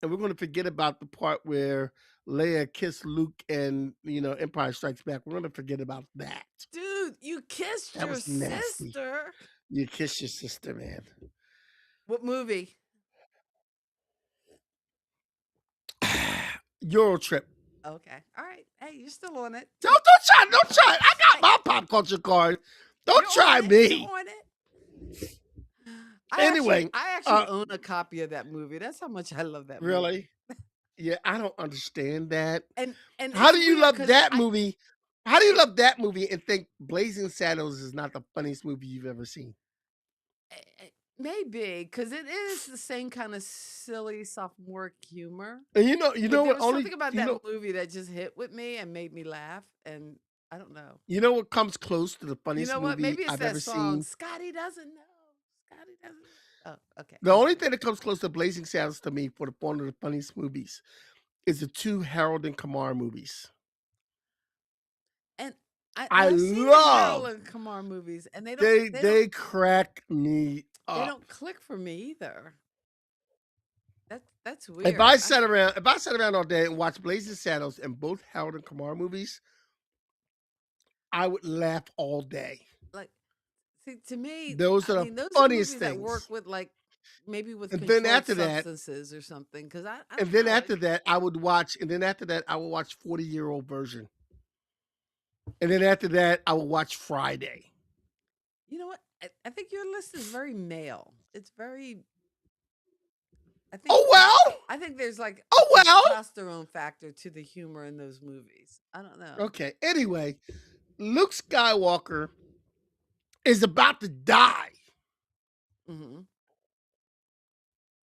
Speaker 4: And we're going to forget about the part where Leia kissed Luke and, Empire Strikes Back. We're going to forget about that.
Speaker 1: Dude, you kissed
Speaker 4: That
Speaker 1: your
Speaker 4: was nasty.
Speaker 1: sister.
Speaker 4: You kissed your sister, man.
Speaker 1: What movie?
Speaker 4: Euro Trip.
Speaker 1: Okay. All right. Hey, you're still on it.
Speaker 4: Don't try. I got my pop culture card. Don't
Speaker 1: You're
Speaker 4: try
Speaker 1: on it.
Speaker 4: me.
Speaker 1: You're on it.
Speaker 4: Anyway,
Speaker 1: I actually own a copy of that movie. That's how much I love that movie.
Speaker 4: really? Yeah, I don't understand that.
Speaker 1: And
Speaker 4: How
Speaker 1: it's
Speaker 4: do you
Speaker 1: weird
Speaker 4: love
Speaker 1: 'cause
Speaker 4: that movie? How do you love that movie and think Blazing Saddles is not the funniest movie you've ever seen?
Speaker 1: maybe because it is the same kind of silly sophomore humor.
Speaker 4: And you know
Speaker 1: But there
Speaker 4: what?
Speaker 1: was something about that movie that just hit with me and made me laugh. And I don't know.
Speaker 4: You know what comes close to the
Speaker 1: You
Speaker 4: funniest
Speaker 1: know what?
Speaker 4: movie
Speaker 1: Maybe it's
Speaker 4: I've
Speaker 1: that
Speaker 4: ever
Speaker 1: song.
Speaker 4: seen?
Speaker 1: Scotty doesn't know. Scotty doesn't know. Oh, okay.
Speaker 4: The only thing that comes close to Blazing Saddles to me for one of the funniest movies is the two Harold and Kumar movies.
Speaker 1: And
Speaker 4: I
Speaker 1: I've seen the
Speaker 4: love-
Speaker 1: Harold and Kumar movies, and they
Speaker 4: They crack me
Speaker 1: they
Speaker 4: up.
Speaker 1: don't click for me either. That's weird.
Speaker 4: If I sat around all day and watched Blazing Saddles and both Harold and Kumar movies, I would laugh all day.
Speaker 1: Like, see, to me,
Speaker 4: Those are
Speaker 1: I
Speaker 4: the
Speaker 1: mean, those are
Speaker 4: funniest
Speaker 1: movies that
Speaker 4: things.
Speaker 1: work with maybe with
Speaker 4: And then
Speaker 1: controlled
Speaker 4: after that-
Speaker 1: substances or something. Because I
Speaker 4: And
Speaker 1: don't
Speaker 4: then
Speaker 1: know,
Speaker 4: after that, I would watch 40-year-old version. And then after that, I would watch Friday.
Speaker 1: you know what? I think your list is very male. It's very. I think.
Speaker 4: Oh well.
Speaker 1: I think there's like
Speaker 4: Oh,
Speaker 1: a
Speaker 4: well.
Speaker 1: testosterone factor to the humor in those movies. I don't know.
Speaker 4: Okay. Anyway, Luke Skywalker is about to die.
Speaker 1: Hmm.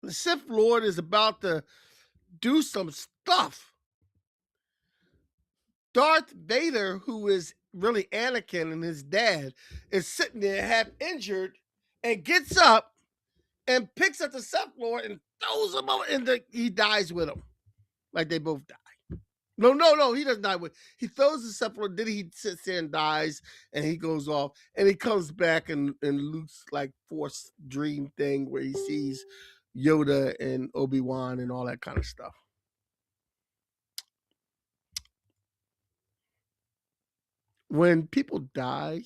Speaker 4: The Sith Lord is about to do some stuff. Darth Vader, who is really Anakin and his dad, is sitting there half injured and gets up and picks up the Sith Lord and throws him over, and he dies with him. Like they both die. No, he doesn't die with. He throws the Sith Lord, then he sits there and dies, and he goes off, and he comes back and Luke's like Force dream thing where he sees Yoda and Obi-Wan and all that kind of stuff. When people die,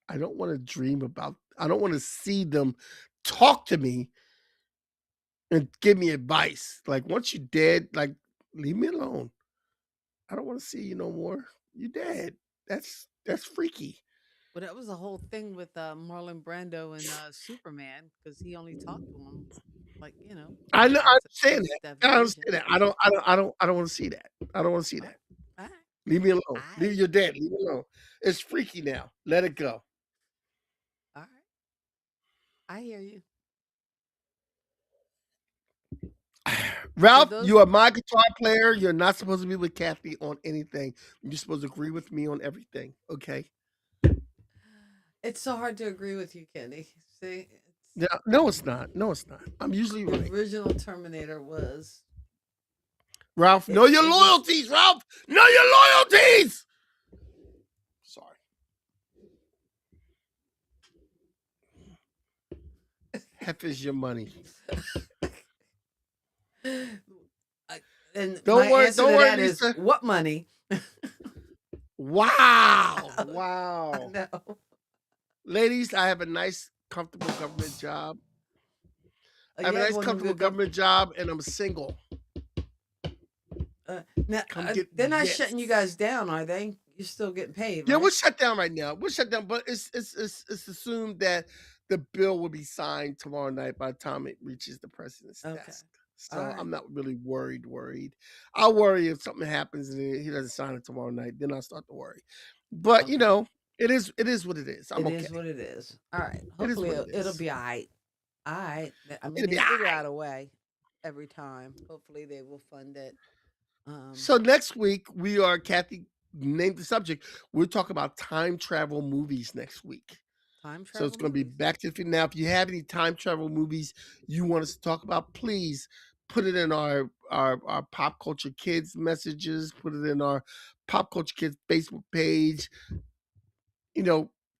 Speaker 4: I don't want to dream about. I don't want to see them talk to me and give me advice. Like once you're dead, like leave me alone. I don't want to see you no more. You're dead. That's freaky.
Speaker 1: Well, that was the whole thing with Marlon Brando and Superman because he only talked to him, like
Speaker 4: I know. I understand
Speaker 1: post
Speaker 4: that.
Speaker 1: death
Speaker 4: I
Speaker 1: vision.
Speaker 4: understand that. I don't want to see that. I don't want to see
Speaker 1: All
Speaker 4: that.
Speaker 1: right,
Speaker 4: Leave me alone.
Speaker 1: all
Speaker 4: Leave
Speaker 1: right,
Speaker 4: your dead. Leave me alone. It's freaky now. Let it go.
Speaker 1: all right. I hear you. So
Speaker 4: Ralph,
Speaker 1: those,
Speaker 4: you are my guitar player. You're not supposed to be with Kathy on anything. You're supposed to agree with me on everything. Okay.
Speaker 1: it's so hard to agree with you, Kenny. See,
Speaker 4: Yeah. No, it's not. No, it's not. I'm usually
Speaker 1: the
Speaker 4: right.
Speaker 1: original Terminator was
Speaker 4: Ralph, know your
Speaker 1: it was
Speaker 4: loyalties, Ralph. Know your loyalties. Sorry. Heck is your money.
Speaker 1: and
Speaker 4: Don't
Speaker 1: my
Speaker 4: worry.
Speaker 1: answer
Speaker 4: Don't
Speaker 1: to
Speaker 4: worry,
Speaker 1: that is
Speaker 4: Lisa.
Speaker 1: what money?
Speaker 4: Wow.
Speaker 1: I
Speaker 4: Wow.
Speaker 1: know.
Speaker 4: Ladies, I have a nice, comfortable government job. I have a
Speaker 1: Yeah,
Speaker 4: nice,
Speaker 1: one of them
Speaker 4: comfortable
Speaker 1: good
Speaker 4: government job, and I'm single.
Speaker 1: now,
Speaker 4: Come get
Speaker 1: they're not
Speaker 4: this.
Speaker 1: shutting you guys down, are they? You're still getting paid,
Speaker 4: Yeah,
Speaker 1: right?
Speaker 4: we're shut down right now. We're shut down, but it's assumed that the bill will be signed tomorrow night by the time it reaches the president's
Speaker 1: Okay.
Speaker 4: desk.
Speaker 1: All
Speaker 4: So
Speaker 1: right.
Speaker 4: I'm not really worried. I'll worry if something happens and he doesn't sign it tomorrow night. Then I'll start to worry. But
Speaker 1: Okay.
Speaker 4: it is what it is. I'm
Speaker 1: It
Speaker 4: okay.
Speaker 1: is what it is. All right.
Speaker 4: It is
Speaker 1: Hopefully
Speaker 4: what it
Speaker 1: it'll
Speaker 4: is.
Speaker 1: be all right. All right. I mean,
Speaker 4: It'll
Speaker 1: they
Speaker 4: be all
Speaker 1: figure
Speaker 4: right.
Speaker 1: out a way every time. Hopefully they will fund it.
Speaker 4: So next week we are Kathy named the subject. We'll talk about time travel movies next week.
Speaker 1: Time
Speaker 4: So it's
Speaker 1: travel
Speaker 4: going to be
Speaker 1: movies.
Speaker 4: Back to the Future. Now, if you have any time travel movies you want us to talk about, please put it in our Pop Culture Kids messages. Put it in our Pop Culture Kids Facebook page.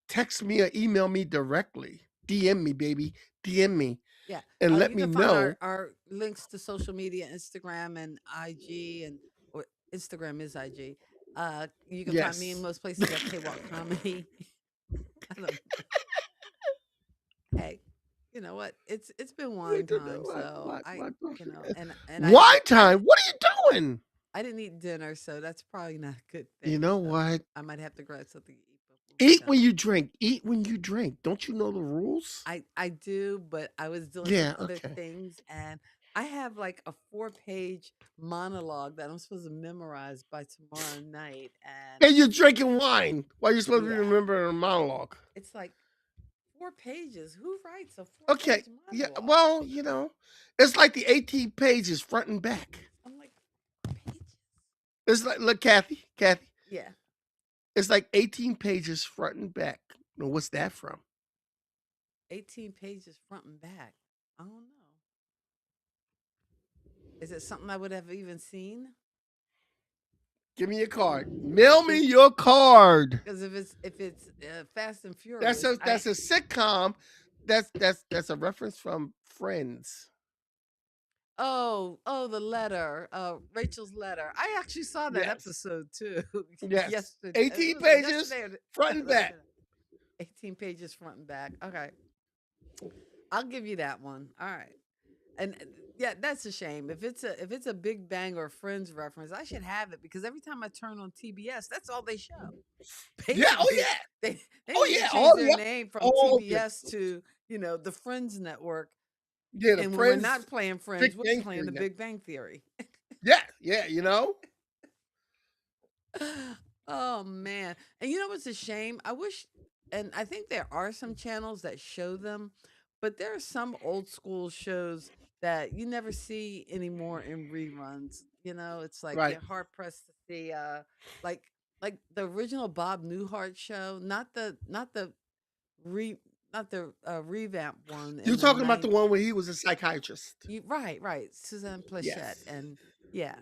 Speaker 4: Text me or email me directly. DM me, baby. DM me
Speaker 1: Yeah.
Speaker 4: and let
Speaker 1: You
Speaker 4: me
Speaker 1: can find
Speaker 4: know.
Speaker 1: our links to social media, Instagram and IG, and or Instagram is IG. You can find me in
Speaker 4: Yes.
Speaker 1: most places at K-Walk Comedy. I don't know. Hey, you know what? It's been wine time, so
Speaker 4: Wine time. What are you doing?
Speaker 1: I didn't eat dinner, so that's probably not a good
Speaker 4: You
Speaker 1: thing.
Speaker 4: know
Speaker 1: So
Speaker 4: what?
Speaker 1: I might have to grab something to eat before we
Speaker 4: Eat
Speaker 1: go.
Speaker 4: when you drink. Eat when you drink. Don't you know the rules?
Speaker 1: I do, but I was doing some
Speaker 4: Yeah.
Speaker 1: other
Speaker 4: Okay.
Speaker 1: things, and I have like a 4-page monologue that I'm supposed to memorize by tomorrow night, and
Speaker 4: And you're drinking wine while you're supposed to be
Speaker 1: yeah,
Speaker 4: remembering a monologue.
Speaker 1: it's like 4 pages. Who writes a
Speaker 4: Okay.
Speaker 1: 4-page
Speaker 4: Yeah.
Speaker 1: monologue?
Speaker 4: Well, it's like the 18 pages front and back.
Speaker 1: I'm like, 4 pages?
Speaker 4: It's like, look, Kathy,
Speaker 1: Yeah,
Speaker 4: it's like 18 pages front and back. Now, what's that from?
Speaker 1: 18 pages front and back. I don't know. Is it something I would have even seen?
Speaker 4: Give me your card. Mail me your card.
Speaker 1: Because if it's Fast and
Speaker 4: That's
Speaker 1: Furious,
Speaker 4: a that's a sitcom. That's a reference from Friends.
Speaker 1: the letter, Rachel's letter. I actually saw that
Speaker 4: Yes.
Speaker 1: episode too
Speaker 4: Yes.
Speaker 1: yesterday.
Speaker 4: 18
Speaker 1: Was it
Speaker 4: pages
Speaker 1: yesterday or
Speaker 4: front and back.
Speaker 1: 18 pages front and back. Okay, I'll give you that one. All right. And yeah, that's a shame. If it's a Big Bang or Friends reference, I should have it because every time I turn on TBS, that's all they show.
Speaker 4: Yeah. Oh
Speaker 1: Basically,
Speaker 4: yeah.
Speaker 1: they
Speaker 4: Oh
Speaker 1: need to
Speaker 4: yeah.
Speaker 1: change
Speaker 4: All
Speaker 1: their
Speaker 4: the
Speaker 1: name from
Speaker 4: all the
Speaker 1: TBS to the Friends Network.
Speaker 4: yeah, the
Speaker 1: And when we're
Speaker 4: Friends
Speaker 1: not playing
Speaker 4: Big
Speaker 1: Friends, we're
Speaker 4: Bang
Speaker 1: playing
Speaker 4: Theory
Speaker 1: The
Speaker 4: now.
Speaker 1: Big Bang Theory.
Speaker 4: Yeah,
Speaker 1: Oh man. And you know what's a shame? I wish, and I think there are some channels that show them, but there are some old school shows that you never see anymore in reruns. It's like
Speaker 4: Right.
Speaker 1: you're hard pressed to the like like the original Bob Newhart show, not the re not the revamp one
Speaker 4: You're
Speaker 1: in the
Speaker 4: talking about the
Speaker 1: night.
Speaker 4: one where he was a psychiatrist.
Speaker 1: Right, Suzanne Plachette,
Speaker 4: Yes.
Speaker 1: and yeah,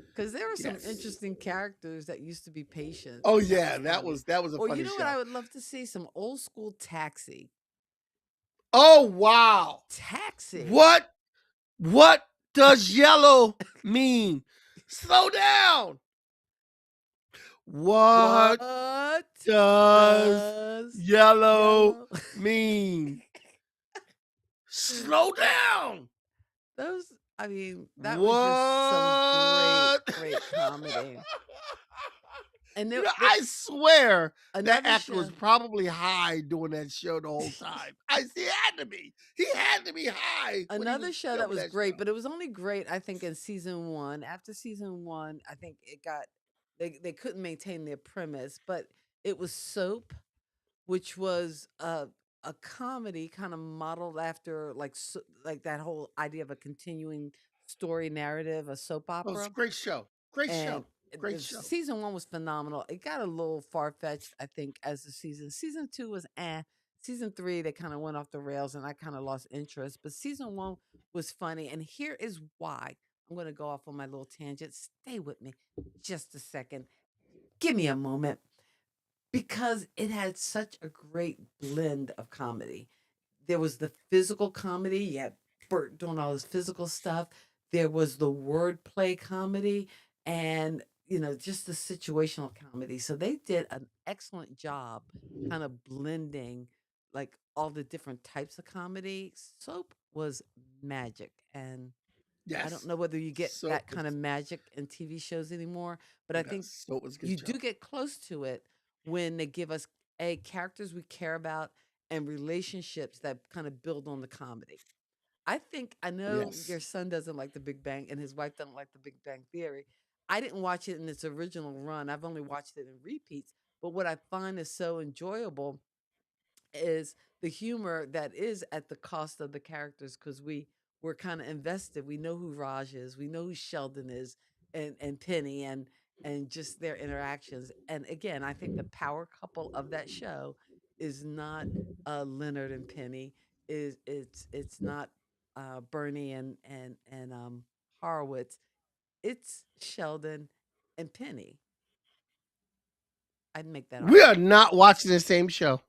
Speaker 1: because there were some
Speaker 4: Yes.
Speaker 1: interesting characters that used to be patients,
Speaker 4: Oh
Speaker 1: and that
Speaker 4: yeah,
Speaker 1: was funny.
Speaker 4: that was a
Speaker 1: Or you
Speaker 4: funny
Speaker 1: know what I
Speaker 4: show.
Speaker 1: would love to see? Some old school Taxi.
Speaker 4: Oh wow.
Speaker 1: Taxi.
Speaker 4: What does yellow mean? Slow down. What
Speaker 1: What
Speaker 4: does
Speaker 1: does
Speaker 4: yellow
Speaker 1: yellow?
Speaker 4: mean? Slow down.
Speaker 1: Those, I mean, that was just some great,
Speaker 4: What?
Speaker 1: great comedy. And
Speaker 4: You
Speaker 1: there,
Speaker 4: know,
Speaker 1: there
Speaker 4: I swear that
Speaker 1: another
Speaker 4: actor was
Speaker 1: show.
Speaker 4: probably high doing that show the whole time. He had to be. He had to be high when he was
Speaker 1: Another show that
Speaker 4: filming
Speaker 1: was
Speaker 4: that
Speaker 1: great,
Speaker 4: show.
Speaker 1: but it was only great, I think, in season one. After season one, I think it got they couldn't maintain their premise, but it was Soap, which was a comedy kind of modeled after like that whole idea of a continuing story narrative, a soap
Speaker 4: Oh, it's
Speaker 1: opera.
Speaker 4: a great show. Great
Speaker 1: And
Speaker 4: show. Great
Speaker 1: the
Speaker 4: show.
Speaker 1: season one was phenomenal. It got a little far fetched, I think, as the season. Season two was eh. Season three, they kind of went off the rails, and I kind of lost interest. But season one was funny, and here is why. I'm going to go off on my little tangent. Stay with me just a second. Give me a moment because it had such a great blend of comedy. There was the physical comedy. You had Bert doing all his physical stuff. There was the wordplay comedy and, just the situational comedy. So they did an excellent job kind of blending like all the different types of comedy. Soap was magic. And I don't
Speaker 4: Yes.
Speaker 1: know whether you get
Speaker 4: So
Speaker 1: that kind of magic in TV shows anymore, but I think
Speaker 4: yes, so it was a good
Speaker 1: you do
Speaker 4: show.
Speaker 1: get close to it when they give us characters we care about and relationships that kind of build on the comedy. I know
Speaker 4: Yes.
Speaker 1: your son doesn't like The Big Bang and his wife doesn't like The Big Bang Theory. I didn't watch it in its original run. I've only watched it in repeats. But what I find is so enjoyable is the humor that is at the cost of the characters because we're kind of invested. We know who Raj is, we know who Sheldon is, and Penny, and just their interactions. And again, I think the power couple of that show is not Leonard and Penny. Is it's not Bernie and Horowitz. It's Sheldon and Penny. I'd make that
Speaker 4: We are
Speaker 1: argument.
Speaker 4: not watching the same show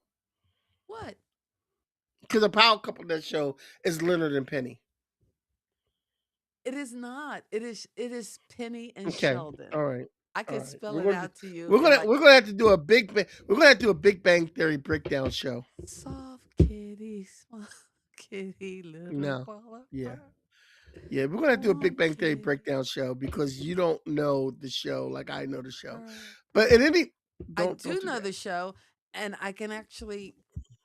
Speaker 1: What?
Speaker 4: because the power couple of that show is Leonard and Penny.
Speaker 1: It is not. It is Penny and
Speaker 4: Okay.
Speaker 1: Sheldon.
Speaker 4: All right.
Speaker 1: I
Speaker 4: All
Speaker 1: could
Speaker 4: right.
Speaker 1: spell it out to you
Speaker 4: We're
Speaker 1: in
Speaker 4: gonna
Speaker 1: like
Speaker 4: we're gonna have to do a we're gonna have to do a Big Bang Theory breakdown show.
Speaker 1: soft kitty, small kitty, little
Speaker 4: No.
Speaker 1: ball of
Speaker 4: Yeah.
Speaker 1: fur.
Speaker 4: Yeah, we're gonna have to do a Big
Speaker 1: Warm
Speaker 4: Bang Theory
Speaker 1: kitty,
Speaker 4: breakdown show because you don't know the show like I know the show.
Speaker 1: fur.
Speaker 4: But in any
Speaker 1: I
Speaker 4: don't
Speaker 1: do
Speaker 4: do
Speaker 1: know
Speaker 4: that.
Speaker 1: the show, and I can actually.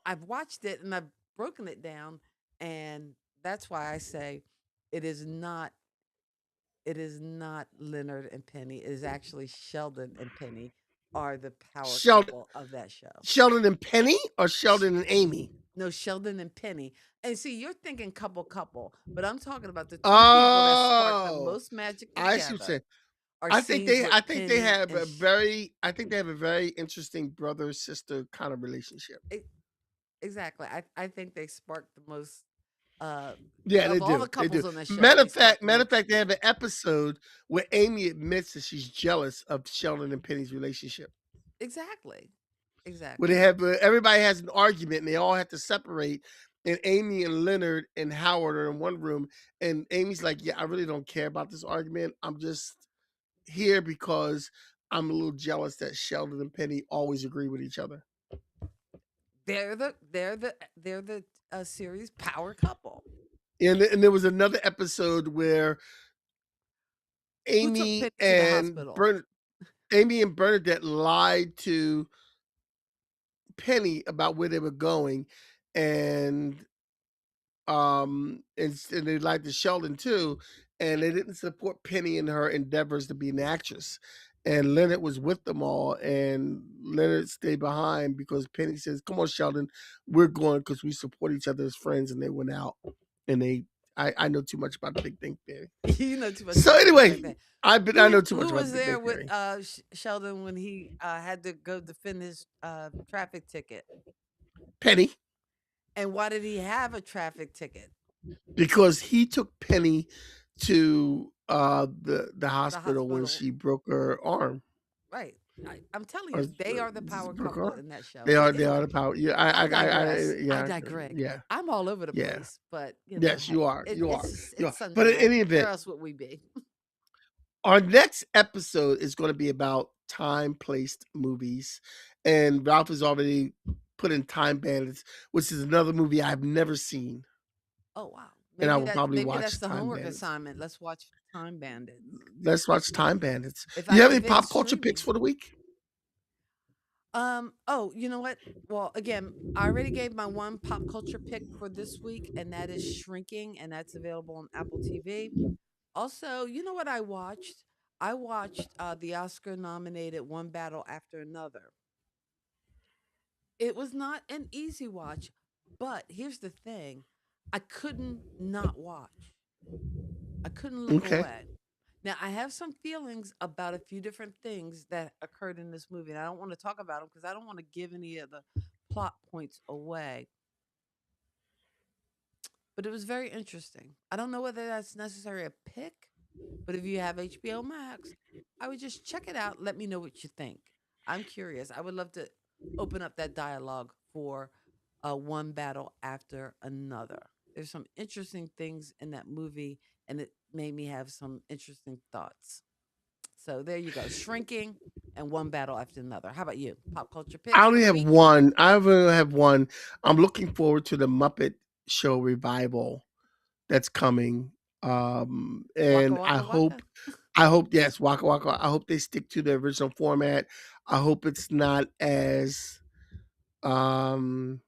Speaker 1: I've watched it and I've broken it down, and that's why I say it is not. It is not Leonard and Penny. It is actually Sheldon and Penny are the power
Speaker 4: Sheldon
Speaker 1: couple of that show.
Speaker 4: Sheldon and Penny or Sheldon and Amy?
Speaker 1: No, Sheldon and Penny. And see, you're thinking couple, but I'm talking about the two people that spark the
Speaker 4: Oh,
Speaker 1: most magic
Speaker 4: I see what you're
Speaker 1: together
Speaker 4: saying.
Speaker 1: are scenes with
Speaker 4: I think they
Speaker 1: Penny
Speaker 4: have
Speaker 1: and
Speaker 4: I think they have a very interesting brother sister kind of relationship.
Speaker 1: exactly. I think they spark the most uh
Speaker 4: Yeah, they
Speaker 1: of all the
Speaker 4: do. They do.
Speaker 1: couples on the show. They spark the
Speaker 4: Matter of
Speaker 1: most.
Speaker 4: fact, they have an episode where Amy admits that she's jealous of Sheldon and Penny's relationship.
Speaker 1: Exactly.
Speaker 4: Where they
Speaker 1: Exactly.
Speaker 4: have everybody has an argument and they all have to separate. And Amy and Leonard and Howard are in one room, and Amy's like, "Yeah, I really don't care about this argument. I'm just here because I'm a little jealous that Sheldon and Penny always agree with each other."
Speaker 1: They're the series power couple.
Speaker 4: And there was another episode where
Speaker 1: Who took
Speaker 4: Amy
Speaker 1: Penny to the
Speaker 4: and
Speaker 1: hospital?
Speaker 4: Bern Amy and Bernadette lied to Penny about where they were going, and and they lied to Sheldon too, and they didn't support Penny in her endeavors to be an actress. And Leonard was with them all, and Leonard stayed behind because Penny says, "Come on, Sheldon, we're going because we support each other as friends." And they went out, and I know too much about the Big Bang Theory.
Speaker 1: You know too much.
Speaker 4: So
Speaker 1: about the
Speaker 4: anyway,
Speaker 1: Big Bang.
Speaker 4: I know too much
Speaker 1: Who
Speaker 4: about
Speaker 1: was
Speaker 4: the Big
Speaker 1: there
Speaker 4: Bang
Speaker 1: with
Speaker 4: Theory
Speaker 1: Sheldon when he had to go defend his traffic ticket?
Speaker 4: Penny,
Speaker 1: And why did he have a traffic ticket?
Speaker 4: because he took Penny to the hospital when
Speaker 1: hospital.
Speaker 4: she broke her arm.
Speaker 1: Right. I'm telling
Speaker 4: Or
Speaker 1: you, they are the power
Speaker 4: broke her
Speaker 1: couple
Speaker 4: arm.
Speaker 1: in that show.
Speaker 4: They
Speaker 1: But
Speaker 4: are
Speaker 1: anyway,
Speaker 4: the power. Yeah,
Speaker 1: I digress. I
Speaker 4: yeah,
Speaker 1: digress.
Speaker 4: yeah,
Speaker 1: I'm all over the
Speaker 4: yeah.
Speaker 1: place, but
Speaker 4: Yes, you
Speaker 1: hey,
Speaker 4: are. You are. You are.
Speaker 1: it's Sunday
Speaker 4: But in
Speaker 1: night.
Speaker 4: any
Speaker 1: Where
Speaker 4: event,
Speaker 1: else would we be?
Speaker 4: our next episode is going to be about time placed movies, and Ralph has already put in Time Bandits, which is another movie I've never seen,
Speaker 1: Oh wow.
Speaker 4: and I
Speaker 1: Maybe
Speaker 4: will probably
Speaker 1: that's
Speaker 4: watch
Speaker 1: the
Speaker 4: Time
Speaker 1: homework
Speaker 4: Bandits.
Speaker 1: assignment. Let's watch Time Bandits.
Speaker 4: Let's watch Time Bandits.
Speaker 1: If
Speaker 4: You have any
Speaker 1: it's
Speaker 4: pop culture picks
Speaker 1: streaming.
Speaker 4: for the week?
Speaker 1: Oh, you know what? Well, again, I already gave my one pop culture pick for this week, and that is Shrinking, and that's available on Apple TV. Also, you know what I watched? I watched the Oscar nominated One Battle After Another. It was not an easy watch, but here's the thing. I couldn't not watch. I couldn't look
Speaker 4: Okay.
Speaker 1: away. Now, I have some feelings about a few different things that occurred in this movie, and I don't want to talk about them because I don't want to give any of the plot points away. But it was very interesting. I don't know whether that's necessarily a pick, but if you have HBO Max, I would just check it out. Let me know what you think. I'm curious. I would love to open up that dialogue for One Battle After Another. There's some interesting things in that movie, and it made me have some interesting thoughts. So there you go. Shrinking and One Battle After Another. How about you? Pop culture picks
Speaker 4: I
Speaker 1: for
Speaker 4: only
Speaker 1: the
Speaker 4: have
Speaker 1: week?
Speaker 4: one. I only have one. I'm looking forward to the Muppet Show revival that's coming.
Speaker 1: Waka
Speaker 4: And
Speaker 1: Waka Waka.
Speaker 4: I hope, yes, Waka Waka. I hope they stick to the original format. I hope it's not as um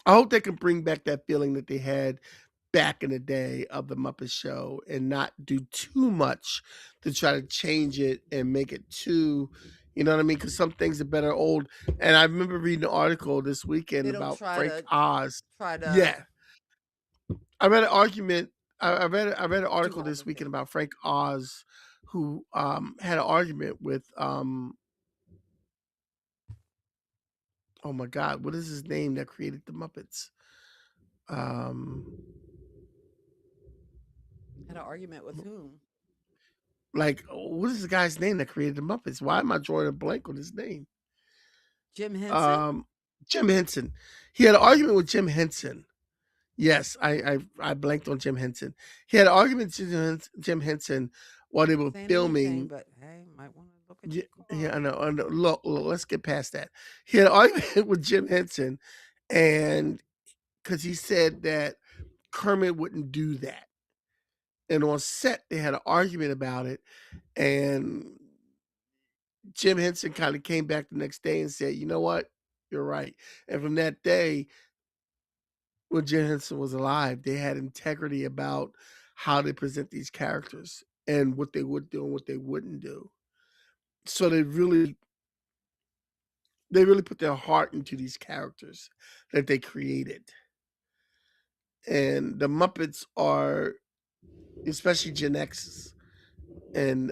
Speaker 4: I hope they can bring back that feeling that they had back in the day of the Muppet Show and not do too much to try to change it and make it too, you know what I mean? Because some things are better old. And I remember reading an article this weekend
Speaker 1: They don't
Speaker 4: about
Speaker 1: try
Speaker 4: Frank
Speaker 1: to
Speaker 4: Oz.
Speaker 1: try to
Speaker 4: Yeah, I read an argument. I read an
Speaker 1: do
Speaker 4: article
Speaker 1: all the
Speaker 4: this weekend
Speaker 1: things.
Speaker 4: about Frank Oz, who had an argument with oh my God, what is his name that created the Muppets? Um,
Speaker 1: Had an argument with whom?
Speaker 4: like what is the guy's name that created the Muppets? Why am I drawing a blank on his name?
Speaker 1: Jim Henson?
Speaker 4: Um, Jim Henson. He had an argument with Jim Henson. Yes, I blanked on Jim Henson. He had an argument with Jim Henson while they were
Speaker 1: Saying anything,
Speaker 4: filming.
Speaker 1: but hey, might want to look at
Speaker 4: Yeah,
Speaker 1: your
Speaker 4: yeah, I
Speaker 1: card.
Speaker 4: know. I know. Look, let's get past that. He had an argument with Jim Henson, and because he said that Kermit wouldn't do that, and on set they had an argument about it, and Jim Henson kind of came back the next day and said, "You know what? You're right." And from that day, when Jim Henson was alive, they had integrity about how they present these characters and what they would do and what they wouldn't do. So they really put their heart into these characters that they created. And the Muppets are, especially Gen X, and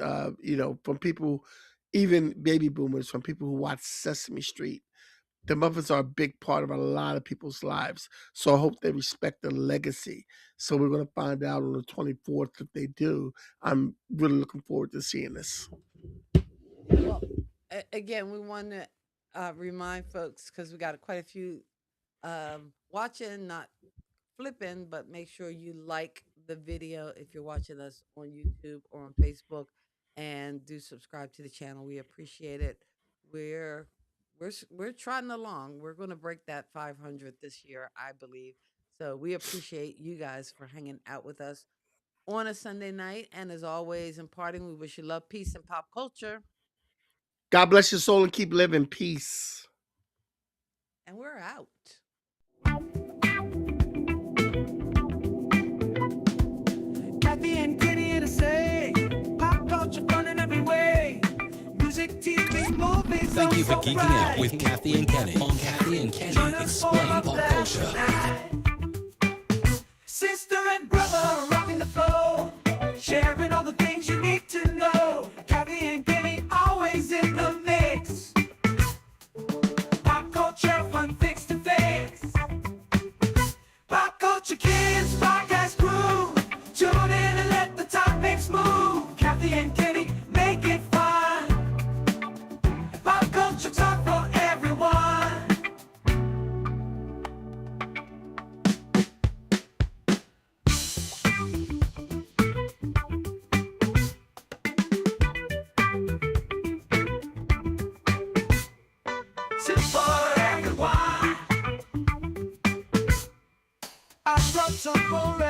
Speaker 4: from people, even baby boomers, from people who watch Sesame Street. The Muppets are a big part of a lot of people's lives. So I hope they respect the legacy. So we're going to find out on the 24th if they do. I'm really looking forward to seeing this.
Speaker 1: Well, again, we want to remind folks because we got quite a few watching, not flipping, but make sure you like the video if you're watching us on YouTube or on Facebook, and do subscribe to the channel. We appreciate it. We're we're trotting along. We're going to break that 500 this year, I believe. So we appreciate you guys for hanging out with us on a Sunday night. And as always, in parting, we wish you love, peace, and pop culture.
Speaker 4: God bless your soul and keep living. Peace.
Speaker 1: And we're out.
Speaker 2: Kathy and Kenny here to say, pop culture fun in every way. Music, TV, movies.
Speaker 6: Thank you for
Speaker 2: so
Speaker 6: geeking
Speaker 2: bright.
Speaker 6: out with Kathy and Kenny on Kathy and Kenny
Speaker 2: Join us for
Speaker 6: Explain
Speaker 2: a
Speaker 6: Pop
Speaker 2: blast
Speaker 6: Culture.
Speaker 2: tonight. rocking the flow, sharing all the things you need to know. Kathy and Kenny always in the mix. Pop culture, fun fix to fix. Pop Kulture Kids podcast crew. Tune in and let the topics move. Kathy and Kenny make it fun. Pop culture talk for everyone. Sit for everyone. I brought some for